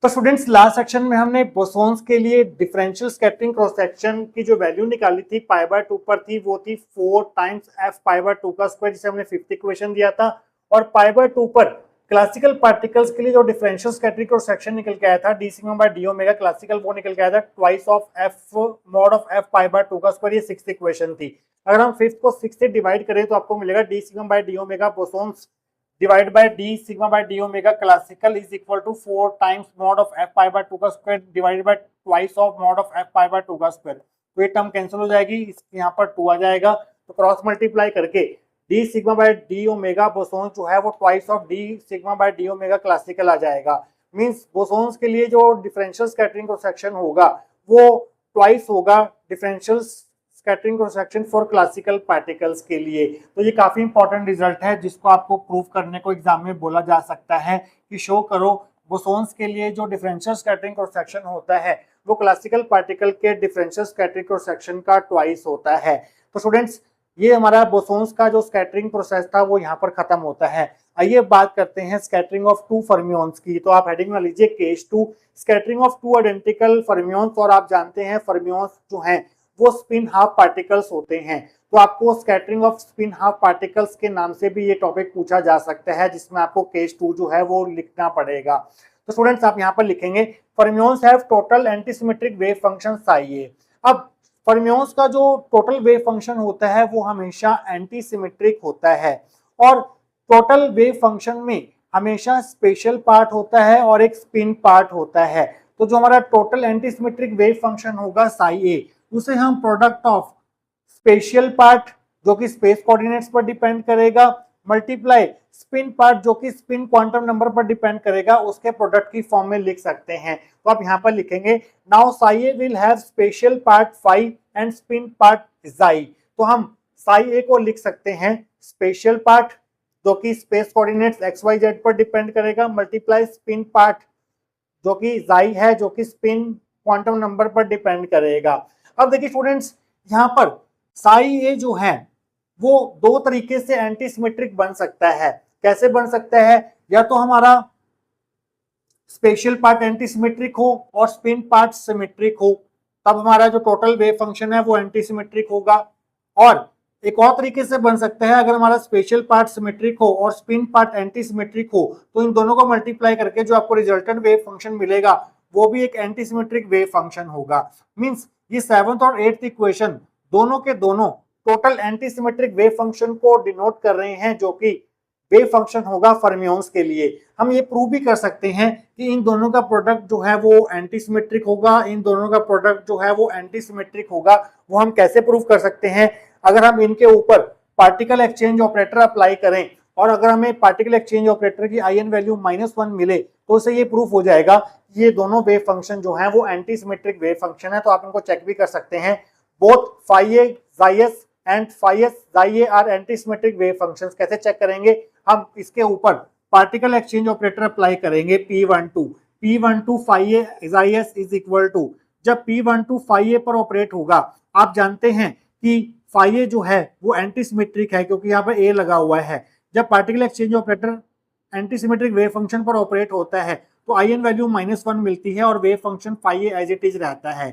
तो स्टूडेंट्स लास्ट सेक्शन में हमने बोसोन्स के लिए डिफरेंशियल स्कैटरिंग क्रॉस सेक्शन की जो वैल्यू निकाली थी पाई बाय 2 पर थी, वो थी 4 टाइम्स एफ पाई बाय 2 का स्क्वायर, जिसे हमने 5th इक्वेशन दिया था। और पाई बाय 2 पर क्लासिकल पार्टिकल्स के लिए जो डिफरेंशियल स्कैटरिंग क्रॉस सेक्शन निकल के आया था D sigma by D omega classical, वो निकल के आया था twice of F mod of F pi by 2 का स्क्वायर। ये 6th इक्वेशन थी। अगर हम 5th को 6 से डिवाइड करें तो आपको मिलेगा D sigma by D omega bosons divide by D sigma by D omega classical is equal to 4 times mod of F pi by 2 का square divided by twice of mod of F pi by 2 का square. तो ये term cancel हो जाएगी, यहाँ पर 2 आ जाएगा। तो क्रॉस मल्टीप्लाई करके D sigma by D omega bosons जो है वो twice of D sigma by D omega classical आ जाएगा। मींस बोसोन्स के लिए जो डिफरेंशियल स्कैटरिंग क्रॉस सेक्शन होगा वो ट्वाइस होगा differential scattering cross section for classical particles के लिए। तो ये काफी इंपॉर्टेंट रिजल्ट है जिसको आपको प्रूव करने को एग्जाम में बोला जा सकता है कि शो करो बोसोन्स के लिए जो डिफरेंशियल स्कैटरिंग क्रॉस सेक्शन होता है वो क्लासिकल पार्टिकल के डिफरेंशियल स्कैटरिंग क्रॉस सेक्शन का ट्वाइस होता है। तो स्टूडेंट्स ये हमारा बोसोन्स का जो स्कैटरिंग प्रोसेस था वो यहाँ पर खत्म होता है। आइए बात करते हैं स्कैटरिंग ऑफ टू फर्मियोन्स की। तो आप हेडिंग में लीजिए case two, scattering of two identical fermions. और आप जानते हैं फर्मियोन्स जो हैं वो स्पिन हाफ पार्टिकल्स होते हैं, तो आपको scattering off spin half particles के नाम से भी ये टॉपिक पूछा जा सकता है, जिसमें आपको केस टू जो है वो लिखना पड़ेगा। तो स्टूडेंट्स आप यहाँ पर लिखेंगे fermions have total antisymmetric wave function psi A. अब फर्मियोन्स का जो टोटल वेव फंक्शन होता है वो हमेशा एंटीसिमेट्रिक होता है, और टोटल वेव फंक्शन में हमेशा स्पेशल पार्ट होता है और एक स्पिन पार्ट होता है। तो जो हमारा टोटल एंटीसिमेट्रिक वेव फंक्शन होगा साई ए, उसे हम प्रोडक्ट ऑफ स्पेशियल पार्ट जो कि स्पेस कोऑर्डिनेट्स पर डिपेंड करेगा, मल्टीप्लाई स्पिन पार्ट जो कि स्पिन क्वांटम नंबर पर डिपेंड करेगा, उसके प्रोडक्ट की फॉर्म में लिख सकते हैं। तो आप यहाँ पर लिखेंगे now psi A will have special part phi and spin part chi. तो हम साई ए को लिख सकते हैं स्पेशल पार्ट जो कि space coordinates x y z पर डिपेंड करेगा, मल्टीप्लाई स्पिन पार्ट जो कि जाई है जो कि स्पिन क्वांटम नंबर पर डिपेंड करेगा। अब देखिए स्टूडेंट्स, यहाँ पर साई ए जो है वो दो तरीके से एंटीसिमेट्रिक बन सकता है। कैसे बन सकता है? या तो हमारा स्पेशल पार्ट एंटीसिमेट्रिक हो और स्पिन पार्ट सिमेट्रिक हो, तब हमारा जो टोटल वेव फंक्शन है वो एंटीसिमेट्रिक होगा। और एक और तरीके से बन सकता है, अगर हमारा स्पेशल पार्ट सिमेट्रिक हो और स्पिन पार्ट एंटीसिमेट्रिक हो, तो इन दोनों को मल्टीप्लाई करके जो आपको रिजल्टेंट वेव फंक्शन मिलेगा वो भी एक एंटीसिमेट्रिक वेव फंक्शन होगा। मींस ये 7th और 8th इक्वेशन दोनों के दोनों टोटल एंटीसिमेट्रिक वेव फंक्शन को डिनोट कर रहे हैं, जो कि वेव फंक्शन होगा फर्मियोन्स के लिए। हम ये प्रूव भी कर सकते हैं कि इन दोनों का प्रोडक्ट जो है वो एंटीसिमेट्रिक होगा, इन दोनों का प्रोडक्ट जो है वो एंटीसिमेट्रिक होगा। वो हम कैसे प्रूव कर सकते हैं? अगर हम इनके ऊपर पार्टिकल एक्सचेंज ऑपरेटर अप्लाई करें और अगर हमें पार्टिकल एक्सचेंज ऑपरेटर की आईएन वैल्यू -1 मिले, तो उससे ये प्रूफ हो जाएगा कि ये दोनों वेव फंक्शन जो हैं वो एंटीसिमेट्रिक वेव फंक्शन है। तो आप इनको चेक भी कर सकते हैं। बोथ फाई ए जाई S and phi S chi A R antisymmetric wave functions. कैसे चेक करेंगे? हम इसके ऊपर पार्टिकल एक्सचेंज ऑपरेटर अप्लाई करेंगे P12 फाई ए जाई एस इज इक्वल टू, जब P12 फाई ए पर ऑपरेट होगा, आप जानते हैं कि फाई ए जो है वो एंटीसिमेट्रिक है क्योंकि यहाँ पर ए लगा हुआ है। जब particle exchange operator antisymmetric wave function पर ऑपरेट होता है तो आईएन वैल्यू -1 मिलती है और wave function phi A as it is रहता है।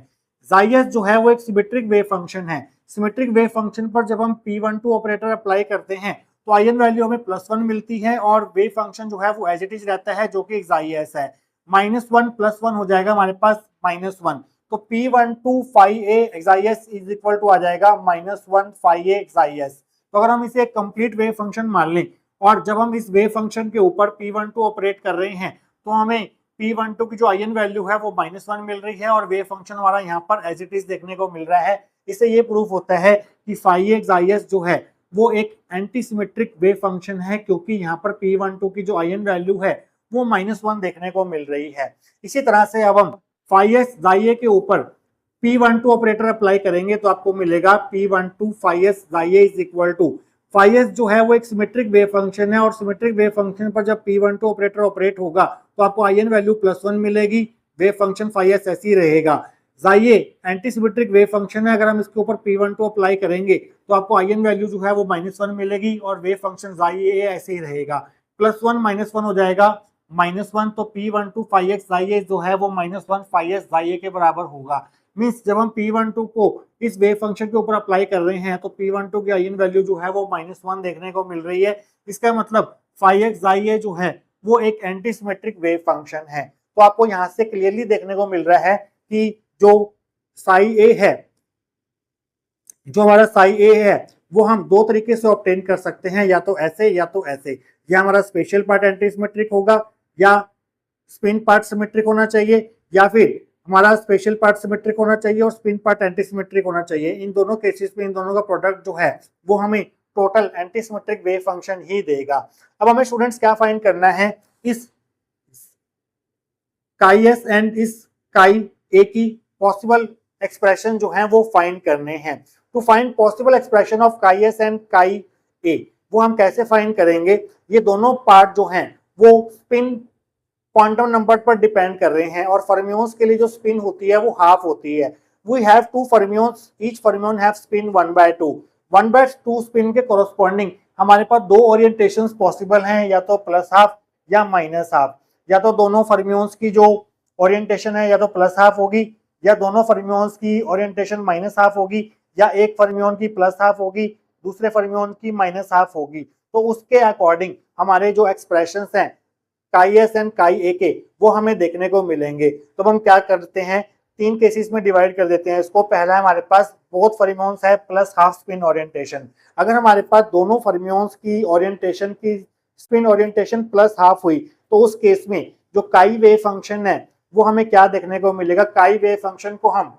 जाई एस जो है वो एक सिमेट्रिक वेव फंक्शन है। सिमेट्रिक वेव फंक्शन पर जब हम P12 ऑपरेटर अप्लाई करते हैं तो आईएन वैल्यू हमें +1 मिलती है और वेव फंक्शन जो है वो एज इट इज रहता है, जो कि जाई एस है। -1 + 1 हो जाएगा हमारे पास -1। तो P12 फाई ए जाई एस इज इक्वल टू आ जाएगा -1 फाई ए जाई एस। तो अगर हम इसे एक कंप्लीट वेव फंक्शन मान लें और जब हम इस वेव फंक्शन के ऊपर P12 ऑपरेट कर रहे हैं तो हमें P12 की जो आईएन वैल्यू है वो -1 मिल रही है और वेव फंक्शन हमारा यहाँ पर एज इट इज देखने को मिल रहा है। इससे ये प्रूफ होता है कि फाई ए जाई एस जो है वो एक एंटीसिमेट्रिक वेव फंक्शन है, क्योंकि यहाँ पर P12 की जो आईएन वैल्यू है वो -1 देखने को मिल रही है। इसी तरह से अब हम फाई एस जाई ए के ऊपर P12 ऑपरेटर अप्लाई करेंगे तो आपको मिलेगा P12 phi S chi A is equal to, phi S जो है वो एक सिमेट्रिक वेव फंक्शन है और सिमेट्रिक वेव फंक्शन पर जब P12 ऑपरेटर ऑपरेट होगा तो आपको आईएन वैल्यू +1 मिलेगी, वेव फंक्शन फाई एस ऐसे ही रहेगा। जाई ए एंटीसिमेट्रिक वेव फंक्शन है, अगर हम इसके ऊपर P12 अप्लाई करेंगे तो आपको आईएन वैल्यू जो है वो -1 मिलेगी और वेव फंक्शन जाई ए ऐसे ही रहेगा। +1 -1 हो जाएगा -1, तो P12 फाई एक्स जाई ए जो है वो -1 फाई एस जाई ए के बराबर होगा। मींस जब हम P12 को इस वेव फंक्शन के ऊपर अप्लाई कर रहे हैं तो P12 की आईएन वैल्यू जो है वो -1 देखने को मिल रही है। इसका मतलब फाई एक्स जाई ए जो है वो एक एंटीसिमेट्रिक वेव फंक्शन है। तो आपको यहाँ से क्लियरली देखने को मिल रहा है कि जो साई ए है, जो हमारा साई ए है वो हम दो तरीके से ऑब्टेन कर सकते हैं, या तो ऐसे या तो ऐसे। या हमारा स्पेशल पार्ट एंटीसिमेट्रिक होगा या स्पिन पार्ट सिमेट्रिक होना चाहिए, या फिर हमारा स्पेशल पार्ट सिमेट्रिक होना चाहिए और स्पिन पार्ट एंटीसिमेट्रिक होना चाहिए। इन दोनों केसेस में इन दोनों का प्रोडक्ट जो है वो हमें टोटल एंटीसिमेट्रिक वेव फंक्शन ही देगा। अब हमें स्टूडेंट्स क्या फाइंड करना है? इस काई एस एंड इस काई ए की पॉसिबल एक्सप्रेशन जो है वो फाइंड करने हैं। To find possible expression of chi S and chi A, वो हम कैसे फाइंड करेंगे? ये दोनों पार्ट जो हैं वो स्पिन क्वांटम नंबर पर डिपेंड कर रहे हैं और फर्मियोन्स के लिए जो स्पिन होती है वो हाफ होती है। We have two fermions, each fermion have spin 1/2। 1/2 spin के कोरोस्पॉन्डिंग हमारे पास दो ओरिएंटेशंस पॉसिबल हैं, या तो प्लस हाफ या माइनस हाफ। या तो दोनों फर्मियोन्स की जो ओरिएंटेशन है या तो प्लस हाफ होगी, या दोनों फर्मियोन्स की ओरिएंटेशन माइनस हाफ होगी, या एक फर्मियोन की प्लस हाफ होगी, दूसरे फर्मियोन की माइनस हाफ होगी। तो उसके अकॉर्डिंग हमारे जो एक्सप्रेशंस हैं काई एस एंड काई ए के वो हमें देखने को मिलेंगे। तो हम क्या करते हैं, तीन केसेस में डिवाइड कर देते हैं इसको। पहला हमारे पास बोथ फर्मियोन्स है प्लस हाफ स्पिन ओरिएंटेशन। अगर हमारे पास दोनों फर्मियोन्स की ओरिएंटेशन की स्पिन ओरिएंटेशन प्लस हाफ हुई तो उस केस में जो काई वेव फंक्शन है वो हमें क्या देखने को मिलेगा, काई वेव फंक्शन को हम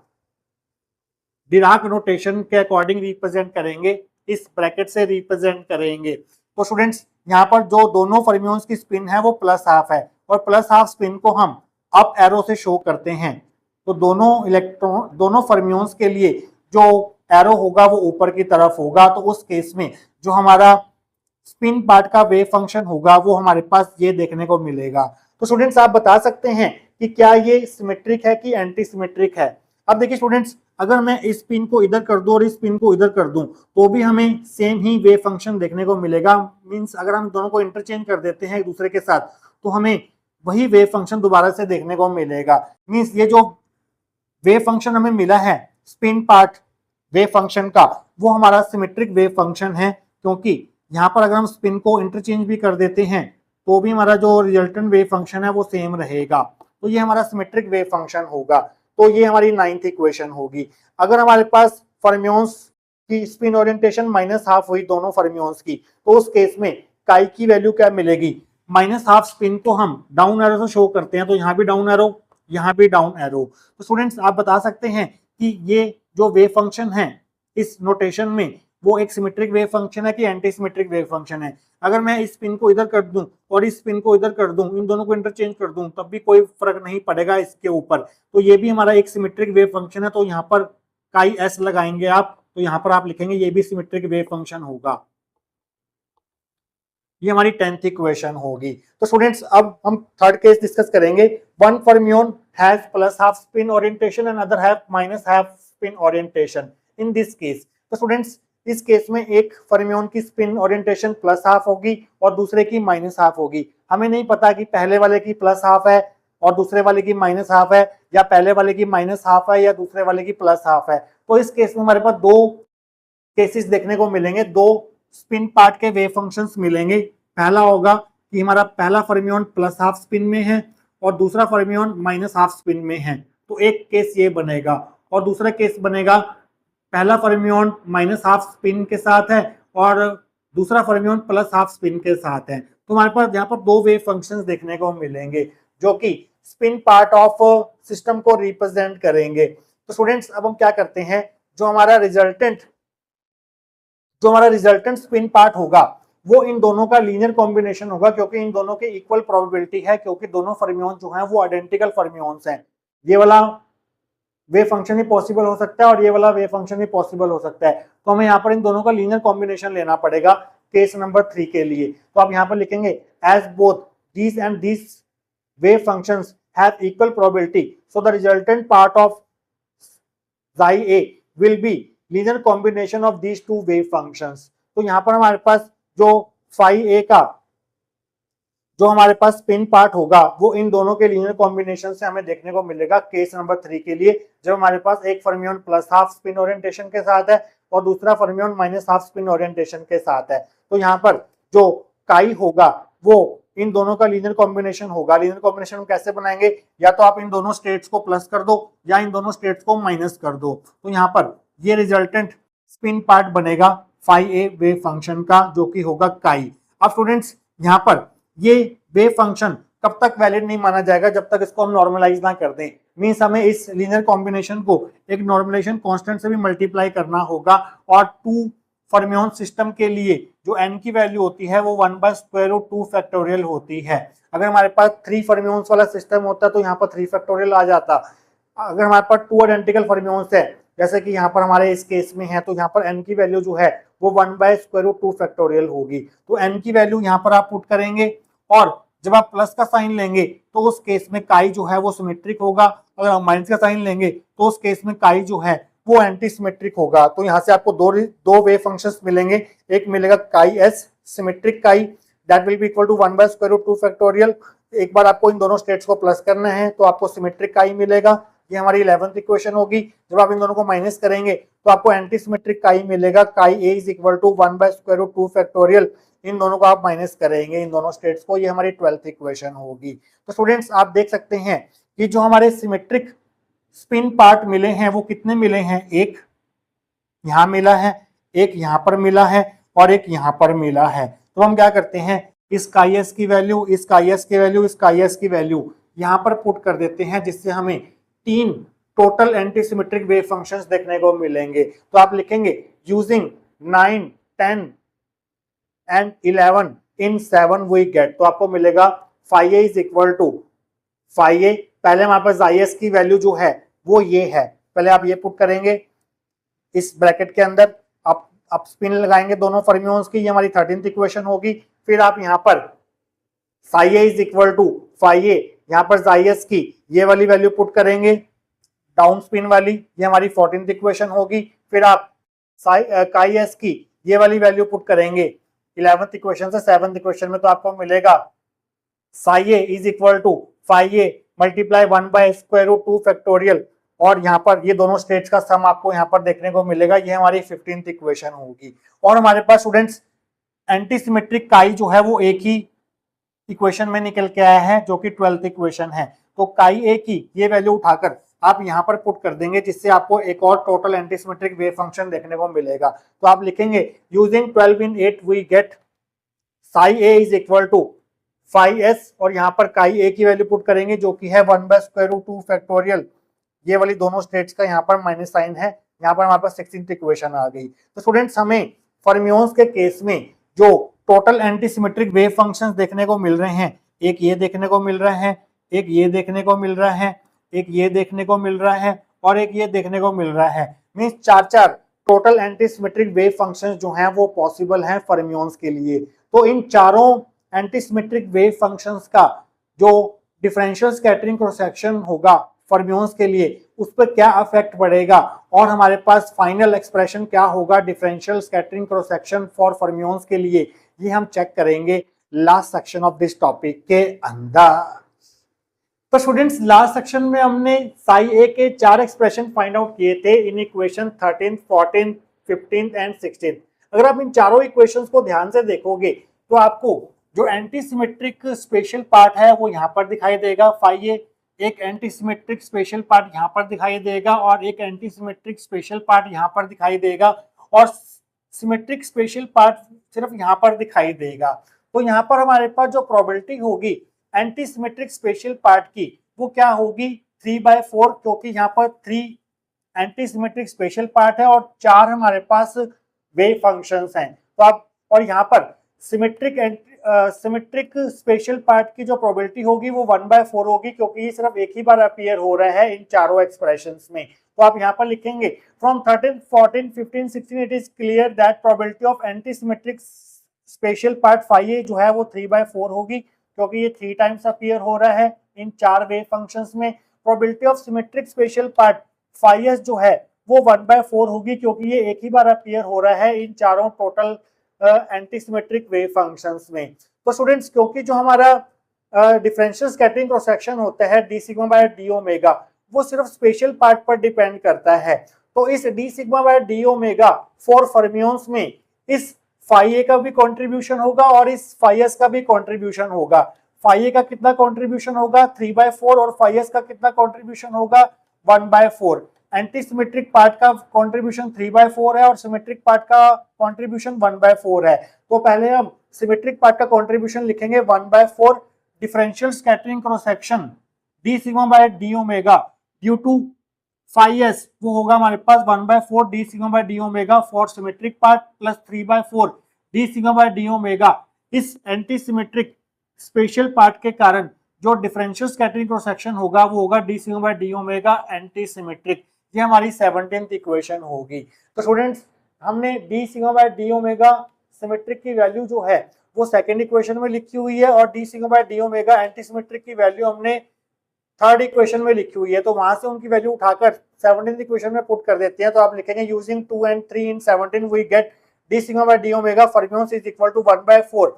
डिराक नोटेशन के अकॉर्डिंग रिप्रेजेंट करेंगे, इस ब्रैकेट से रिप्रेजेंट करेंगे। तो स्टूडेंट्स यहाँ पर जो दोनों फर्मियोन्स की स्पिन है वो प्लस हाफ है, और प्लस हाफ स्पिन को हम अप एरो से शो करते हैं। तो दोनों फर्मियोन्स के लिए जो एरो होगा वो ऊपर की तरफ होगा। तो उस केस में जो हमारा स्पिन पार्ट का वेव फंक्शन होगा वो हमारे पास ये देखने को मिलेगा। तो स्टूडेंट्स आप बता सकते हैं कि क्या ये सिमेट्रिक है कि एंटी सिमेट्रिक है। अब देखिए स्टूडेंट्स, अगर मैं इस पिन को इधर कर दूं और इस पिन को इधर कर दूं तो भी हमें सेम ही वेव फंक्शन देखने को मिलेगा। मींस अगर हम दोनों को इंटरचेंज कर देते हैं एक दूसरे के साथ तो हमें वही वेव फंक्शन दोबारा से देखने को मिलेगा। मींस ये जो वेव फंक्शन हमें मिला है स्पिन पार्ट वेव फंक्शन का वो हमारा सिमेट्रिक वेव फंक्शन है, क्योंकि यहाँ पर अगर हम स्पिन को इंटरचेंज भी कर देते हैं तो भी हमारा जो रिजल्टेंट वेव फंक्शन है वो सेम रहेगा। तो ये हमारा सिमेट्रिक वेव फंक्शन होगा। तो ये हमारी 9th इक्वेशन होगी। अगर हमारे पास फर्मियोन्स की स्पिन ओरिएंटेशन माइनस हाफ हुई दोनों फर्मियोन्स की तो उस केस में काई की वैल्यू क्या मिलेगी, माइनस हाफ स्पिन को हम डाउन एरो से शो करते हैं। तो यहाँ भी डाउन एरो, यहाँ भी डाउन एरो। तो स्टूडेंट्स आप बता सकते हैं कि ये जो वेव फंक्शन है इस नोटेशन में वो एक सिमेट्रिक वेव फंक्शन है कि एंटी सिमेट्रिक वेव फंक्शन है। अगर मैं इस पिन को इधर कर दूं और इस पिन को इधर कर दूं, इन दोनों को इंटरचेंज कर दूं, तब भी कोई फर्क नहीं पड़ेगा इसके ऊपर। तो ये भी हमारा एक सिमेट्रिक वेव फंक्शन है। तो यहाँ पर काई एस लगाएंगे आप, तो यहाँ पर आप लिखेंगे ये भी सिमेट्रिक वेव फंक्शन होगा। ये हमारी 10th इक्वेशन होगी। तो स्टूडेंट्स अब हम थर्ड केस डिस्कस करेंगे। One fermion has plus half spin orientation and other have minus half spin orientation. In this case, तो स्टूडेंट्स इस केस में एक फर्मियोन की स्पिन ओरिएंटेशन प्लस हाफ होगी और दूसरे की माइनस हाफ होगी। हमें नहीं पता कि पहले वाले की प्लस हाफ है और दूसरे वाले की माइनस हाफ है, या पहले वाले की माइनस हाफ है या दूसरे वाले की प्लस हाफ है। तो इस केस में हमारे पास दो केसेस देखने को मिलेंगे, दो स्पिन पार्ट के वेव फंक्शंस मिलेंगे। पहला होगा कि हमारा पहला फर्मियोन प्लस हाफ स्पिन में है और दूसरा फर्मियोन माइनस हाफ स्पिन में है। तो एक केस ये बनेगा, और दूसरा केस बनेगा पहला फर्मियोन माइनस हाफ स्पिन के साथ है और दूसरा फर्मियोन प्लस हाफ स्पिन के साथ है। तो हमारे पास यहाँ पर दो वेव फंक्शंस देखने को मिलेंगे जो कि स्पिन पार्ट ऑफ सिस्टम को रिप्रेजेंट करेंगे। तो स्टूडेंट्स अब हम क्या करते हैं, जो हमारा रिजल्टेंट स्पिन पार्ट होगा वो इन दोनों का लीनियर कॉम्बिनेशन होगा, क्योंकि इन दोनों के इक्वल प्रोबेबिलिटी है, क्योंकि दोनों फर्मियोन जो हैं वो आइडेंटिकल फर्मियोन्स हैं। ये वाला वेव फंक्शन ही पॉसिबल हो सकता है और ये वाला वेव फंक्शन ही पॉसिबल हो सकता है। तो हमें यहाँ पर इन दोनों का लीनियर कॉम्बिनेशन लेना पड़ेगा केस नंबर 3 के लिए। तो आप यहाँ पर लिखेंगे as both these and these wave functions have equal probability, so the resultant part of psi a will be linear combination of these two wave functions। तो यहाँ पर हमारे पास जो phi a का जो हमारे पास स्पिन पार्ट होगा वो इन दोनों के लीनियर कॉम्बिनेशन से हमें देखने को मिलेगा केस नंबर 3 के लिए, जब हमारे पास एक fermion plus half spin orientation के साथ है और दूसरा fermion minus half spin orientation के साथ है। तो यहाँ पर जो काई होगा वो इन दोनों का लीनियर कॉम्बिनेशन होगा। लीनियर कॉम्बिनेशन कैसे बनाएंगे, या तो आप इन दोनों स्टेट्स को प्लस कर दो या इन दोनों स्टेट्स को माइनस कर दो। तो यहाँ पर ये रिजल्टेंट स्पिन पार्ट बनेगा phi a वेव फंक्शन का, जो कि होगा काई। अब स्टूडेंट्स यहाँ पर ये वेव फंक्शन कब तक वैलिड नहीं माना जाएगा, जब तक इसको हम नॉर्मलाइज ना कर दें। मींस हमें इस लीनियर कॉम्बिनेशन को एक नॉर्मलाइजेशन कांस्टेंट से भी मल्टीप्लाई करना होगा, और 2 फर्मियोन सिस्टम के लिए जो n की वैल्यू होती है वो 1/√2 फैक्टोरियल होती है। अगर हमारे पास 3 फर्मियोन्स वाला सिस्टम होता तो यहाँ पर 3 फैक्टोरियल आ जाता। अगर हमारे पास 2 आइडेंटिकल फर्मियोन्स है जैसे कि यहाँ पर हमारे इस केस में है, तो यहाँ पर n की वैल्यू जो है वो 1/√2 फैक्टोरियल होगी। तो n की वैल्यू यहाँ पर आप पुट करेंगे और जब आप प्लस का साइन लेंगे तो उस केस में काई जो है वो सिमेट्रिक होगा। अगर आप माइनस का साइन लेंगे तो उस केस में काई जो है वो एंटी सिमेट्रिक होगा। तो यहाँ से आपको दो वेव फंक्शंस मिलेंगे, एक मिलेगा chi S symmetric chi that will be equal to 1/√2 factorial. एक बार आपको इन दोनों स्टेट्स को प्लस करना है तो आपको सिमेट्रिक काई मिलेगा, ये हमारी 11th इक्वेशन होगी। जब आप इन दोनों को माइनस करेंगे तो आपको एंटी सिमेट्रिक काई मिलेगा, काई ए इज इक्वल टू 1/√2 फैक्टोरियल। इन दोनों को आप माइनस करेंगे इन दोनों स्टेट्स को, ये हमारी 12th इक्वेशन होगी। तो स्टूडेंट्स आप देख सकते हैं कि जो हमारे सिमेट्रिक स्पिन पार्ट मिले हैं वो कितने मिले हैं, एक यहां मिला है, एक यहां पर मिला है और एक यहां पर मिला है। तो हम क्या करते हैं, इस काई एस की वैल्यू, इस काई एस की वैल्यू, इस काई एस की वैल्यू यहां पर पुट कर देते हैं, जिससे हमें 3 टोटल एंटीसिमेट्रिक वेव फंक्शंस देखने को मिलेंगे। तो आप लिखेंगे using 9, 10 and 11 in 7 we get. तो आपको मिलेगा phi A is equal to phi A, पहले हमारे पास आई एस की वैल्यू जो है वो ये है, पहले आप ये पुट करेंगे इस ब्रैकेट के अंदर, आप स्पिन लगाएंगे दोनों फर्मियोन्स की, ये हमारी 13th इक्वेशन होगी। फिर आप यहाँ पर Sai A is equal to phi ए, यहाँ पर साई एस की ये वाली वैल्यू पुट करेंगे डाउन स्पिन वाली, ये हमारी 14th इक्वेशन होगी। फिर आप काई एस की ये वाली वैल्यू पुट करेंगे 11th इक्वेशन से 7th इक्वेशन में, तो आपको मिलेगा psi A is equal to phi A multiply 1/√2 factorial, और यहाँ पर ये दोनों स्टेट्स का सम आपको यहाँ पर देखने को मिलेगा, ये हमारी 15th इक्वेशन होगी। और हमारे पास स्टूडेंट्स एंटीसिमेट्रिक काई जो है वो एक ही इक्वेशन में निकल के आया है, जो कि 12th इक्वेशन है। तो काई ए की ये वैल्यू उठाकर आप यहाँ पर पुट कर देंगे, जिससे आपको एक और टोटल एंटीसिमेट्रिक वेव फंक्शन देखने को मिलेगा। तो आप लिखेंगे using 12 in 8 we get psi A is equal to phi S, और यहाँ पर काई ए की वैल्यू पुट करेंगे जो कि है 1/√2 फैक्टोरियल, ये वाली दोनों स्टेट्स का यहाँ पर माइनस साइन है, यहाँ पर हमारे पास 16th इक्वेशन आ गई। तो स्टूडेंट्स हमें फर्मियोन्स के केस में जो टोटल एंटीसिमेट्रिक वेव फंक्शंस देखने को मिल रहे हैं, एक ये देखने को मिल रहा है, एक ये देखने को मिल रहा है, एक ये देखने को मिल रहा है और एक ये देखने को मिल रहा है, means 4 total antisymmetric wave functions जो हैं वो पॉसिबल हैं फर्मियोन्स के लिए। तो इन चारों एंटीसिमेट्रिक वेव फंक्शंस का जो डिफरेंशियल स्कैटरिंग क्रॉस सेक्शन होगा फर्मियोन्स के लिए, उस पर क्या अफेक्ट पड़ेगा और हमारे पास फाइनल एक्सप्रेशन क्या होगा differential scattering cross section for fermions के लिए, ये हम चेक करेंगे last section of this topic के अंदर। तो स्टूडेंट्स लास्ट सेक्शन में हमने साई ए के 4 एक्सप्रेशन फाइंड आउट किए थे इन इक्वेशन 13, 14, 15 एंड 16। अगर आप इन चारों इक्वेशंस को ध्यान से देखोगे तो आपको जो एंटीसिमेट्रिक स्पेशल पार्ट है वो यहाँ पर दिखाई देगा, फाई ए, एक एंटीसिमेट्रिक स्पेशल पार्ट यहाँ पर दिखाई देगा और एक एंटीसिमेट्रिक स्पेशल पार्ट यहाँ पर दिखाई देगा, और सिमेट्रिक स्पेशल पार्ट सिर्फ यहाँ पर दिखाई देगा। तो यहाँ पर हमारे पास जो प्रोबेबिलिटी होगी एंटीसिमेट्रिक स्पेशल पार्ट की वो क्या होगी 3/4, क्योंकि यहाँ पर 3 एंटीसिमेट्रिक स्पेशल पार्ट है और 4 हमारे पास वेव फंक्शंस हैं। तो आप और यहाँ पर सिमेट्रिक स्पेशल पार्ट की जो प्रोबेबिलिटी होगी वो 1/4 होगी, क्योंकि ये सिर्फ एक ही बार अपीयर हो रहा है इन चारों एक्सप्रेशंस में। तो आप यहाँ पर लिखेंगे from 13, 14, 15, 16 it is clear that probability of antisymmetric special part phi A जो है वो 3/4 होगी, क्योंकि ये 3 टाइम्स अपीयर हो रहा है इन 4 वेव फंक्शंस में। Probability of symmetric special part phi S जो है वो 1/4 होगी, क्योंकि ये एक ही बार अपीयर हो रहा है इन चारों टोटल एंटीसिमेट्रिक वेव फंक्शंस में। तो स्टूडेंट्स क्योंकि जो हमारा डिफरेंशियल स्कैटरिंग क्रॉस सेक्शन होता है D sigma by D omega वो सिर्फ स्पेशल पार्ट पर डिपेंड करता है। तो इस D sigma by D omega for fermions में इस फाई ए का भी कंट्रीब्यूशन होगा और इस फाई एस का भी कंट्रीब्यूशन होगा। फाई ए का कितना कंट्रीब्यूशन होगा 3/4 और फाई एस का कितना कंट्रीब्यूशन होगा 1/4। एंटीसिमेट्रिक पार्ट का कंट्रीब्यूशन 3/4 है और सिमेट्रिक पार्ट का कंट्रीब्यूशन 1/4 है। तो पहले हम सिमेट्रिक पार्ट का कंट्रीब्यूशन लिखेंगे 1/4 differential scattering cross section d sigma by D omega due to phi S वो होगा हमारे पास 1/4 D sigma by D omega for symmetric part plus 3/4 D sigma by D omega इस एंटीसिमेट्रिक स्पेशल पार्ट के कारण जो differential scattering cross section होगा वो होगा D sigma by D omega antisymmetric. ये हमारी 17th इक्वेशन होगी। तो स्टूडेंट्स हमने D sigma by D omega symmetric की वैल्यू जो है वो सेकंड इक्वेशन में लिखी हुई है और D sigma by D omega antisymmetric की वैल्यू हमने थर्ड इक्वेशन में लिखी हुई है, तो वहां से उनकी वैल्यू उठाकर 17th इक्वेशन में पुट कर देते हैं। तो आप लिखेंगे using 2 and 3 in 17 we get D sigma by D omega fermions is equal to 1/4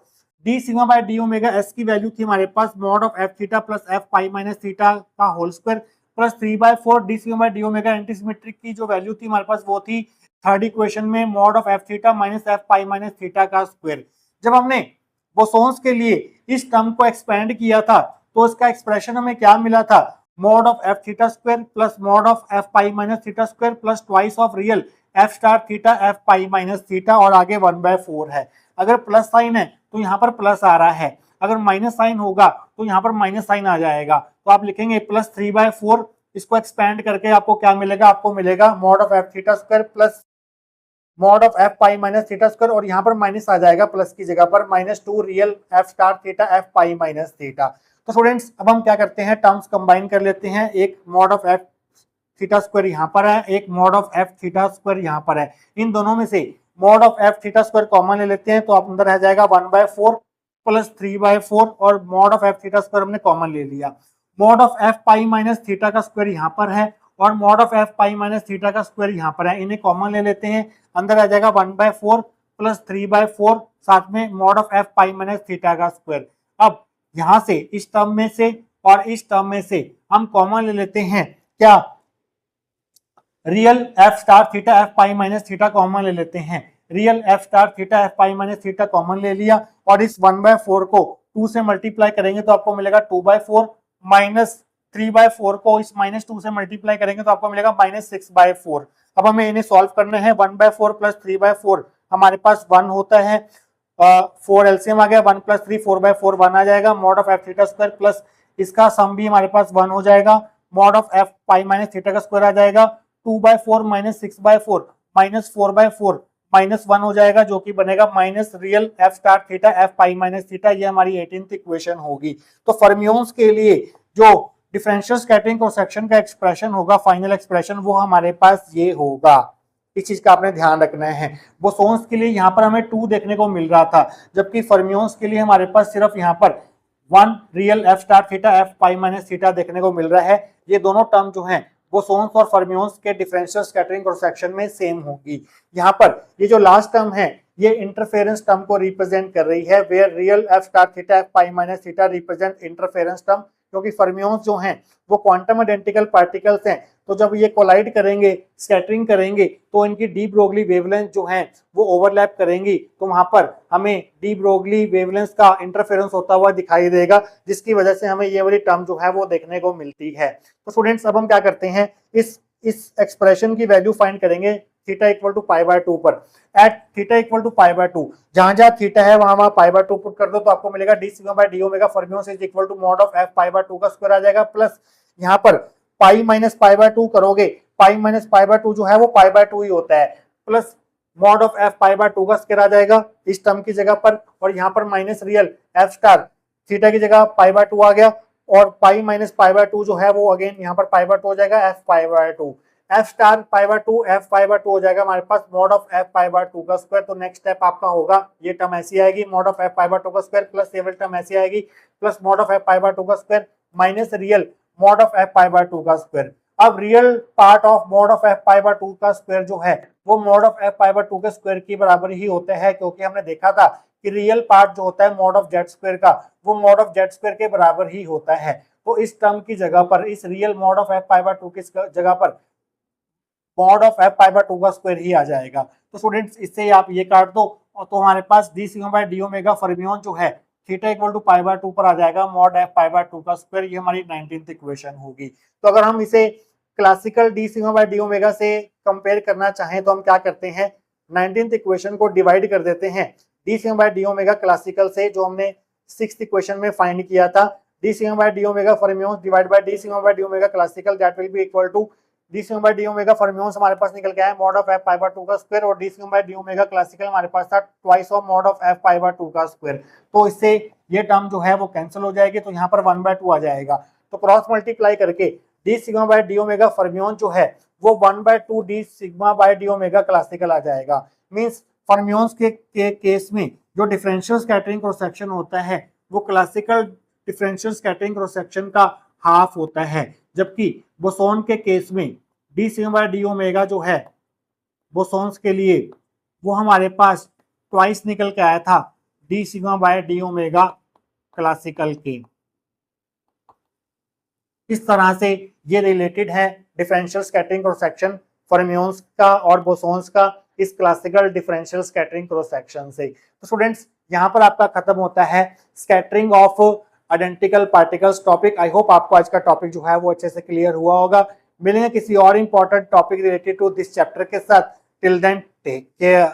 D sigma by D omega. S की वैल्यू थी हमारे पास mod of F theta plus F pi minus theta का whole square plus 3/4 D sigma by D omega. Antisymmetric की जो value थी हमारे पास वो थी थर्ड इक्वेशन में mod of F theta minus F pi minus theta का स्क्वायर। जब हमने बोसोन्स के लिए इस टर्म को एक्सपेंड किया था तो इसका एक्सप्रेशन हमें क्या मिला था, mod of F theta square plus mod of F pi minus theta square plus twice of real F star theta F pi minus theta और आगे 1/4 है। अगर प्लस साइन है तो यहाँ पर प्लस आ रहा है, अगर माइनस साइन होगा तो यहाँ पर माइनस साइन आ जाएगा। तो आप लिखेंगे प्लस 3/4, इसको एक्सपेंड करके आपको क्या मिलेगा, आपको मिलेगा mod of F theta square plus mod of F pi minus theta square और यहाँ पर माइनस आ जाएगा प्लस की जगह पर -2 real F star theta F pi minus theta. तो स्टूडेंट्स अब हम क्या करते हैं, टर्म्स कंबाइन कर लेते हैं। एक mod of F theta square यहाँ पर है, एक mod of F theta square यहाँ पर है। इन दोनों में से mod of F theta square common ले लेते हैं तो आप अंदर रह जाएगा 1/4 प्लस 3/4 और mod of F theta square हमने कॉमन ले लिया। Mod of F pi minus theta का स्क्वायर यहाँ पर है और mod of F pi minus theta का स्क्वायर यहाँ पर है, इन्हें कॉमन ले लेते हैं। अंदर आ जाएगा 1/4 प्लस 3/4 साथ में mod of F pi minus theta का स्क्वायर। अब यहां से इस टर्म में से और इस टर्म में से हम कॉमन ले लेते हैं क्या, real F star theta F pi minus theta common ले लेते हैं। Real F star theta F pi minus theta common ले लिया और इस 1/4 को 2 से मल्टीप्लाई करेंगे तो आपको मिलेगा 2/4 माइनस 3/4 को इस -2 से मल्टीप्लाई करेंगे तो आपको मिलेगा -6/4। अब हमें इन्हें सॉल्व करना है। 1/4 प्लस 3/4 हमारे पास 1 होता है, 4 एलसीएम आ गया, 1 प्लस 3 4/4 1 आ जाएगा। Mod of F theta square plus इसका सम भी हमारे पास 1 हो जाएगा, mod of F pi minus theta का स्क्वायर आ जाएगा। 2/4 माइनस 6/4 माइनस 4/4 -1 हो जाएगा जो कि बनेगा minus real F star theta F pi minus theta. ये हमारी 18th इक्वेशन होगी। तो फर्मियोन्स के लिए जो डिफरेंशियल स्कैटरिंग क्रॉस सेक्शन का एक्सप्रेशन होगा, फाइनल एक्सप्रेशन, वो हमारे पास ये होगा। इस चीज का आपने ध्यान रखना है। बोसोन्स के लिए यहाँ पर हमें 2 देखने को मिल रहा था, जबकि फर्मियोन्स के लिए हमारे पास सिर्फ यहाँ पर 1 real F star theta F pi minus theta देखने को मिल रहा है। ये दोनों टर्म जो हैं बोसोन्स और फर्मियोन्स के डिफरेंशियल स्कैटरिंग क्रॉस सेक्शन में सेम होगी। यहाँ पर ये जो लास्ट टर्म है ये इंटरफेरेंस टर्म को रिप्रेजेंट कर रही है, where real F star theta F pi minus theta represent interference term, क्योंकि फर्मियोन्स जो हैं वो क्वांटम आइडेंटिकल पार्टिकल्स हैं। तो जब ये कोलाइड करेंगे, स्कैटरिंग करेंगे, तो इनकी डी ब्रोगली वेवलेंथ जो है वो ओवरलैप करेंगी, तो वहां पर हमें डी ब्रोगली वेवलेंथ का इंटरफेरेंस होता हुआ दिखाई देगा, जिसकी वजह से हमें ये वाली टर्म जो है वो देखने को मिलती है। तो स्टूडेंट्स अब हम क्या करते हैं, इस एक्सप्रेशन की वैल्यू फाइंड करेंगे थीटा इक्वल टू π/2 पर। एट थीटा इक्वल टू π/2 जहां जहां थीटा है वहां π/2 पुट कर दो तो आपको मिलेगा D sigma by D omega fermions is equal to mod of F π/2 का स्क्वायर आ जाएगा, प्लस यहाँ पर पाई माइनस π/2 करोगे, पाई माइनस π/2 जो है वो π/2 ही होता है, प्लस मॉड ऑफ एफ π/2 का स्क्वायर आ जाएगा इस टर्म की जगह पर, और यहाँ पर minus real F star theta की जगह π/2 आ गया, और पाई माइनस π/2 जो है वो अगेन यहाँ पर π/2 हो जाएगा एफ π/2, एफ स्टार π/2 एफ π/2 हो जाएगा हमारे पास मॉड ऑफ एफ π/2 का स्क्वायर। तो नेक्स्ट स्टेप आपका होगा, ये टर्म ऐसी आएगी मॉड ऑफ एफ π/2 का स्क्वायर, प्लस ये वाली टर्म ऐसी आएगी प्लस मॉड ऑफ एफ π/2 का square minus real mod of F π/2 का स्क्वायर। अब real part of mod of F π/2 का स्क्वायर जो है वो मॉड ऑफ एफ π/2 के स्क्वायर की बराबर ही होता है, क्योंकि हमने देखा था कि रियल पार्ट जो होता है मॉड ऑफ जेड स्क्वायर का वो मॉड ऑफ जेड स्क्वायर के बराबर ही होता है। तो इस टर्म की जगह पर, इस रियल मॉड ऑफ एफ π/2 की जगह पर मॉड ऑफ एफ π/2 का स्क्वायर ही आ जाएगा। तो स्टूडेंट्स इससे आप ये काट दो और तो हमारे पास D sigma by D omega fermion जो है थीटा इक्वल टू π/2 पर आ जाएगा मॉड एफ π/2 का स्क्वायर। ये हमारी 19th इक्वेशन होगी। तो अगर हम इसे classical D sigma by D omega से कंपेयर करना चाहें तो हम क्या करते हैं, 19th इक्वेशन को डिवाइड कर देते हैं d sigma by D omega classical से, जो हमने 6th इक्वेशन में फाइंड किया था। D sigma by D omega fermion divide by D sigma by D omega classical, that will be equal to D sigma by D omega fermion हमारे पास निकल के आया मॉड ऑफ एफ π/2 का square, और D sigma by D omega classical हमारे पास था twice of mod of F π/2 का स्क्वायर। तो इससे ये टर्म जो है वो कैंसिल हो जाएगी, तो यहाँ पर 1/2 आ जाएगा। तो क्रॉस मल्टीप्लाई करके D sigma by D omega fermion जो है वो 1/2 D sigma by D omega classical आ जाएगा। मींस फर्मियोन्स के केस में जो डिफरेंशियल स्कैटरिंग क्रॉस सेक्शन होता है वो classical differential scattering cross section का हाफ होता है, जबकि बोसोन के केस में D sigma by D omega जो है बोसोन्स के लिए वो हमारे पास ट्वाइस निकल के आया था D sigma by D omega classical के। इस तरह से ये रिलेटेड है differential scattering cross section fermions का और बोसोन्स का इस classical differential scattering cross section से। तो स्टूडेंट्स यहाँ पर आपका खत्म होता है scattering of identical particles topic. I hope आपको आज का टॉपिक जो है वो अच्छे से क्लियर हुआ होगा। मिलेंगे किसी और important topic related to this chapter के साथ। Till then take care.